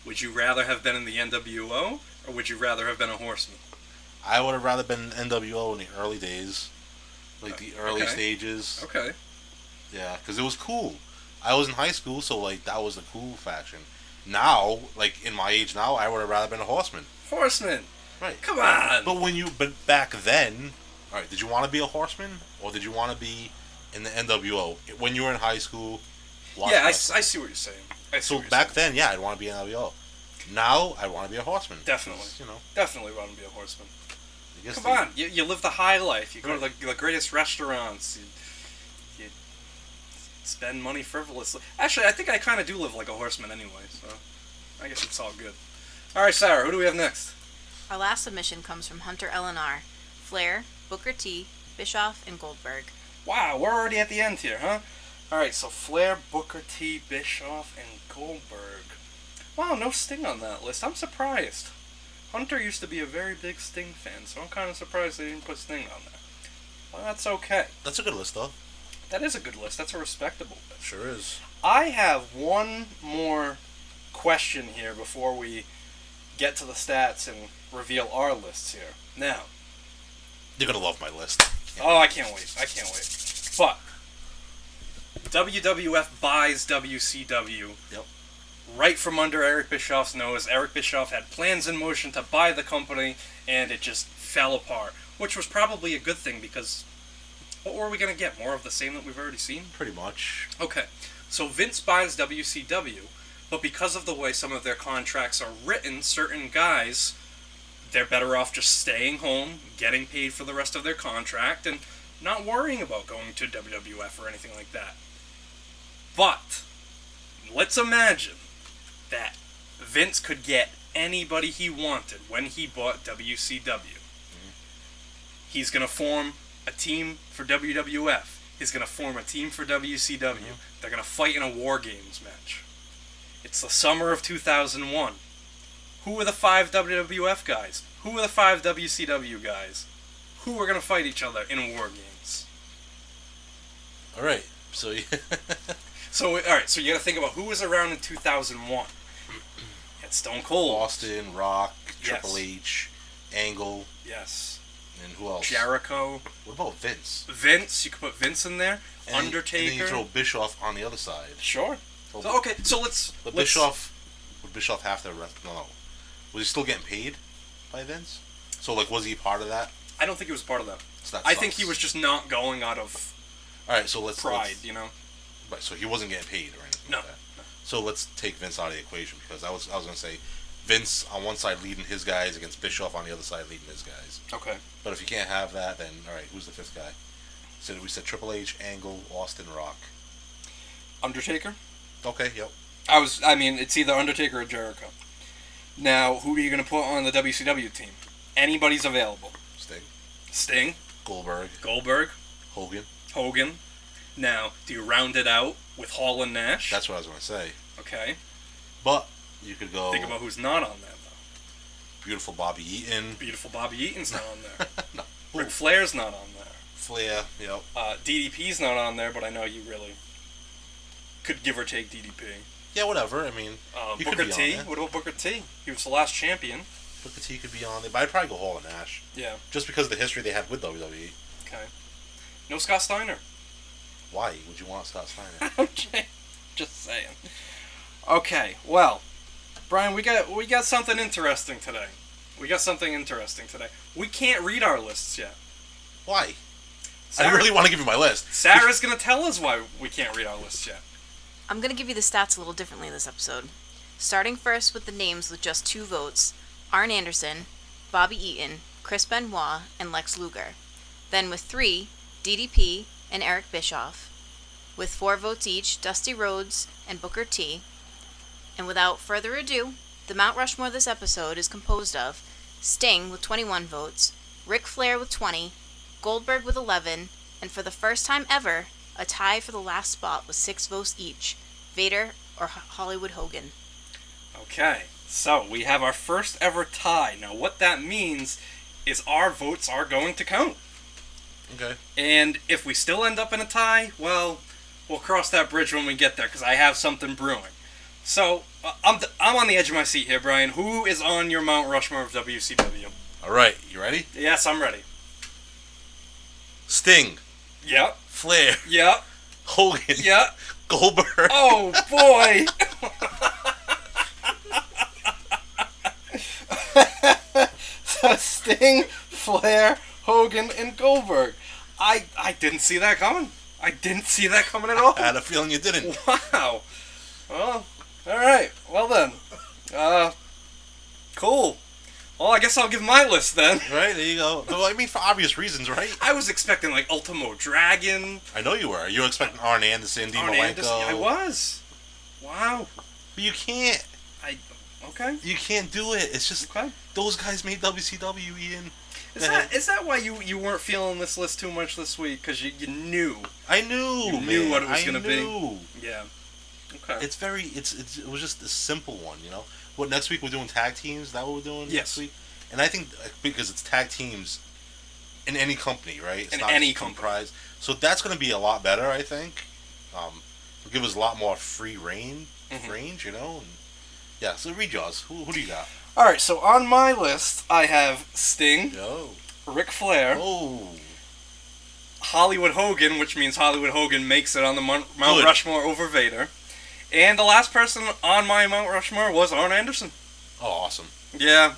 [SPEAKER 1] Would you rather have been in the NWO, or would you rather have been a Horseman?
[SPEAKER 2] I would have rather been NWO in the early days. Like, the early stages.
[SPEAKER 1] Okay.
[SPEAKER 2] Yeah, because it was cool. I was in high school, so, like, that was the cool faction. Now, like, in my age now, I would have rather been a Horseman.
[SPEAKER 1] Horseman!
[SPEAKER 2] Right.
[SPEAKER 1] Come on!
[SPEAKER 2] But back then, alright, did you want to be a Horseman? Or did you want to be in the NWO? When you were in high school?
[SPEAKER 1] Yeah, I see what you're saying.
[SPEAKER 2] So back then, yeah, I'd want to be an NWO. Now, I'd want to be a Horseman.
[SPEAKER 1] Definitely.
[SPEAKER 2] You know.
[SPEAKER 1] Definitely want to be a Horseman.
[SPEAKER 2] Come
[SPEAKER 1] on, you live the high life. You go to the greatest restaurants. You spend money frivolously. Actually, I think I kind of do live like a horseman anyway, so I guess it's all good. All right, Sarah, who do we have next?
[SPEAKER 3] Our last submission comes from Hunter LNR, Flair, Booker T, Bischoff, and Goldberg.
[SPEAKER 1] Wow, we're already at the end here, huh? All right, so Flair, Booker T, Bischoff, and Goldberg. Wow, no Sting on that list. I'm surprised. Hunter used to be a very big Sting fan, so I'm kind of surprised they didn't put Sting on there. Well, that's okay.
[SPEAKER 2] That's a good list, though.
[SPEAKER 1] That is a good list. That's a respectable list.
[SPEAKER 2] Sure is.
[SPEAKER 1] I have one more question here before we get to the stats and reveal our lists here. Now.
[SPEAKER 2] You're going to love my list.
[SPEAKER 1] Oh, I can't wait. But WWF buys WCW.
[SPEAKER 2] Yep.
[SPEAKER 1] Right from under Eric Bischoff's nose. Eric Bischoff had plans in motion to buy the company, and it just fell apart. Which was probably a good thing, because what were we going to get? More of the same that we've already seen?
[SPEAKER 2] Pretty much.
[SPEAKER 1] Okay. So Vince buys WCW, but because of the way some of their contracts are written, certain guys, they're better off just staying home, getting paid for the rest of their contract, and not worrying about going to WWF or anything like that. But let's imagine that Vince could get anybody he wanted when he bought WCW. Mm-hmm. He's going to form a team for WWF. He's going to form a team for WCW. Mm-hmm. They're going to fight in a War Games match. It's the summer of 2001. Who are the 5 WWF guys? Who are the 5 WCW guys? Who are going to fight each other in War Games?
[SPEAKER 2] All right. So
[SPEAKER 1] So you got to think about who was around in 2001. Had Stone Cold,
[SPEAKER 2] Austin, Rock, Triple H, Angle.
[SPEAKER 1] Yes.
[SPEAKER 2] And who else?
[SPEAKER 1] Jericho.
[SPEAKER 2] What about Vince?
[SPEAKER 1] You could put Vince in there.
[SPEAKER 2] And
[SPEAKER 1] Undertaker.
[SPEAKER 2] And then you throw Bischoff on the other side.
[SPEAKER 1] Sure. So let's.
[SPEAKER 2] Bischoff. Would Bischoff have to rest? No. Was he still getting paid by Vince? So, like, was he part of that?
[SPEAKER 1] I don't think he was part of that.
[SPEAKER 2] So that
[SPEAKER 1] I
[SPEAKER 2] sucks.
[SPEAKER 1] think he was just not going out of
[SPEAKER 2] Alright, so let's...
[SPEAKER 1] pride, you know?
[SPEAKER 2] Right, so he wasn't getting paid or anything
[SPEAKER 1] No.
[SPEAKER 2] like that. So let's take Vince out of the equation, because I was going to say, Vince on one side leading his guys against Bischoff on the other side leading his guys.
[SPEAKER 1] Okay.
[SPEAKER 2] But if you can't have that, then, alright, who's the fifth guy? So we said Triple H, Angle, Austin, Rock.
[SPEAKER 1] Undertaker?
[SPEAKER 2] Okay, yep.
[SPEAKER 1] It's either Undertaker or Jericho. Now, who are you going to put on the WCW team? Anybody's available. Sting.
[SPEAKER 2] Goldberg.
[SPEAKER 1] Hogan. Now, do you round it out with Hall and Nash?
[SPEAKER 2] That's what I was going to say.
[SPEAKER 1] Okay.
[SPEAKER 2] But you could go...
[SPEAKER 1] Think about who's not on there, though.
[SPEAKER 2] Beautiful Bobby Eaton.
[SPEAKER 1] Beautiful Bobby Eaton's not on there.
[SPEAKER 2] No.
[SPEAKER 1] Ric Flair's not on there.
[SPEAKER 2] Flair, yep.
[SPEAKER 1] DDP's not on there, but I know you really could give or take DDP.
[SPEAKER 2] Yeah, whatever. I mean, he could
[SPEAKER 1] Booker
[SPEAKER 2] be
[SPEAKER 1] T.
[SPEAKER 2] on there.
[SPEAKER 1] What about Booker T? He was the last champion.
[SPEAKER 2] Booker T could be on there, but I'd probably go Hall and Nash.
[SPEAKER 1] Yeah.
[SPEAKER 2] Just because of the history they have with WWE.
[SPEAKER 1] Okay. No Scott Steiner.
[SPEAKER 2] Why would you want Scott Steiner?
[SPEAKER 1] Okay. Just saying. Okay, well, Brian, we got something interesting today. We can't read our lists yet.
[SPEAKER 2] Why?
[SPEAKER 1] Sarah,
[SPEAKER 2] I really want to give you my list.
[SPEAKER 1] Sarah's going to tell us why we can't read our lists yet.
[SPEAKER 3] I'm going to give you the stats a little differently this episode. Starting first with the names with just 2 votes, Arn Anderson, Bobby Eaton, Chris Benoit, and Lex Luger. Then with 3, DDP and Eric Bischoff. With 4 votes each, Dusty Rhodes and Booker T. And without further ado, the Mount Rushmore this episode is composed of Sting with 21 votes, Ric Flair with 20, Goldberg with 11, and for the first time ever, a tie for the last spot with 6 votes each, Vader or Hollywood Hogan.
[SPEAKER 1] Okay, so we have our first ever tie. Now what that means is our votes are going to count.
[SPEAKER 2] Okay.
[SPEAKER 1] And if we still end up in a tie, well, we'll cross that bridge when we get there, because I have something brewing. So, I'm on the edge of my seat here, Brian. Who is on your Mount Rushmore of WCW?
[SPEAKER 2] Alright, you ready?
[SPEAKER 1] Yes, I'm ready.
[SPEAKER 2] Sting.
[SPEAKER 1] Yep.
[SPEAKER 2] Flair.
[SPEAKER 1] Yep.
[SPEAKER 2] Hogan.
[SPEAKER 1] Yep.
[SPEAKER 2] Goldberg.
[SPEAKER 1] Oh, boy! So, Sting, Flair, Hogan, and Goldberg. I didn't see that coming. I didn't see that coming at all.
[SPEAKER 2] I had a feeling you didn't.
[SPEAKER 1] Wow. Well, alright. Well then. Cool. Well, I guess I'll give my list then.
[SPEAKER 2] Right, there you go. Well, I mean, for obvious reasons, right?
[SPEAKER 1] I was expecting, like, Ultimo Dragon.
[SPEAKER 2] I know you were. You were expecting Arn Anderson, Dean Malenko.
[SPEAKER 1] I was. Wow.
[SPEAKER 2] But you can't.
[SPEAKER 1] Okay.
[SPEAKER 2] You can't do it. It's just,
[SPEAKER 1] Okay.
[SPEAKER 2] those guys made WCW, Ian.
[SPEAKER 1] Is that why you weren't feeling this list too much this week? Because you knew.
[SPEAKER 2] I knew,
[SPEAKER 1] You knew what it was going to be.
[SPEAKER 2] be.
[SPEAKER 1] Yeah. Okay.
[SPEAKER 2] It was just a simple one, you know? What, next week we're doing tag teams? Is that what we're doing
[SPEAKER 1] Yes.
[SPEAKER 2] next week? And I think, because it's tag teams in any company, right? It's
[SPEAKER 1] In
[SPEAKER 2] not
[SPEAKER 1] any
[SPEAKER 2] just
[SPEAKER 1] company.
[SPEAKER 2] comprised. So that's going to be a lot better, I think. It'll give us a lot more free range, you know? And yeah, so read yours. Who do you got?
[SPEAKER 1] Alright, so on my list, I have Sting,
[SPEAKER 2] Yo.
[SPEAKER 1] Ric Flair,
[SPEAKER 2] Oh.
[SPEAKER 1] Hollywood Hogan, which means Hollywood Hogan makes it on the Mount
[SPEAKER 2] Good.
[SPEAKER 1] Rushmore over Vader. And the last person on my Mount Rushmore was Arn Anderson.
[SPEAKER 2] Oh, awesome.
[SPEAKER 1] Yeah,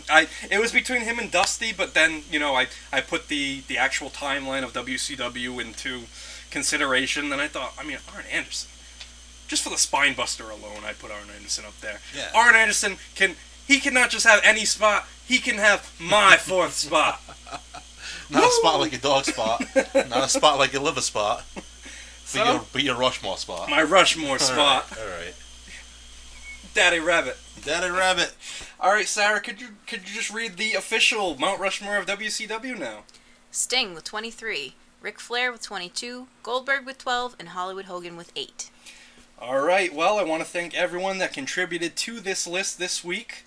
[SPEAKER 1] it was between him and Dusty, but then, you know, I put the actual timeline of WCW into consideration, and I thought, I mean, Arn Anderson. Just for the spine buster alone, I'd put Arn Anderson up there.
[SPEAKER 2] Yeah.
[SPEAKER 1] Arn Anderson can not just have any spot, he can have my 4th spot.
[SPEAKER 2] Not a spot like your dog spot. Not a spot like your liver spot.
[SPEAKER 1] So,
[SPEAKER 2] But your Rushmore spot.
[SPEAKER 1] my Rushmore spot.
[SPEAKER 2] All right.
[SPEAKER 1] Daddy Rabbit.
[SPEAKER 2] Daddy Rabbit.
[SPEAKER 1] All right, Sarah, could you just read the official Mount Rushmore of WCW now?
[SPEAKER 3] Sting with 23, Ric Flair with 22, Goldberg with 12, and Hollywood Hogan with 8.
[SPEAKER 1] All right, well, I want to thank everyone that contributed to this list this week.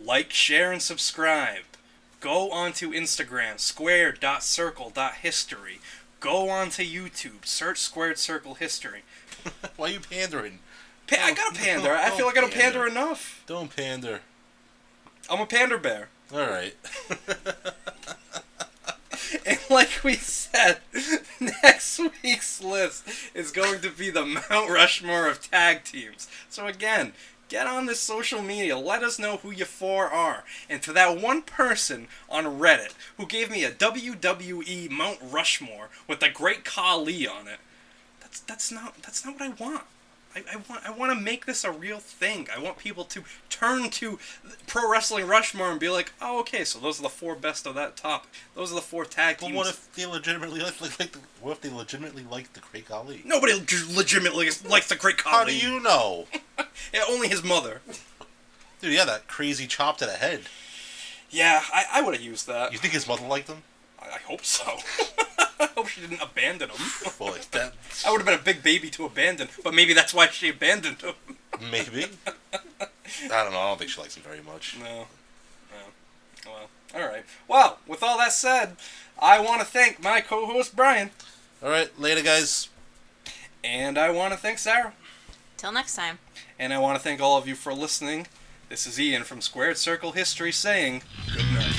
[SPEAKER 1] Like, share, and subscribe. Go onto Instagram, squared.circle.history. Go onto YouTube, search Squared Circle History.
[SPEAKER 2] Why are you pandering?
[SPEAKER 1] I gotta pander. I feel like I don't pander enough.
[SPEAKER 2] Don't pander.
[SPEAKER 1] I'm a pander bear.
[SPEAKER 2] All right.
[SPEAKER 1] And like we said, next week's list is going to be the Mount Rushmore of tag teams. So again, Get on this social media. Let us know who you four are. And to that one person on Reddit who gave me a WWE Mount Rushmore with the Great Khali on it, that's not what I want. I want to make this a real thing. I want people to turn to Pro Wrestling Rushmore and be like, oh, okay, so those are the 4 best of that topic. Those are the 4 tag teams.
[SPEAKER 2] But what if they legitimately like the Great Khali?
[SPEAKER 1] Nobody legitimately likes the Great Khali.
[SPEAKER 2] How do you know?
[SPEAKER 1] Yeah, only his mother.
[SPEAKER 2] Dude, yeah, that crazy chop to the head.
[SPEAKER 1] Yeah, I would have used that.
[SPEAKER 2] You think his mother liked him?
[SPEAKER 1] I hope so. I hope she didn't abandon him.
[SPEAKER 2] Well, like that.
[SPEAKER 1] I would have been a big baby to abandon, but maybe that's why she abandoned him.
[SPEAKER 2] Maybe. I don't know. I don't think she likes him very much.
[SPEAKER 1] No. Well, alright. Well, with all that said, I want to thank my co-host, Brian.
[SPEAKER 2] Alright, later, guys.
[SPEAKER 1] And I want to thank Sarah.
[SPEAKER 3] Till next time.
[SPEAKER 1] And I want to thank all of you for listening. This is Ian from Squared Circle History saying good night.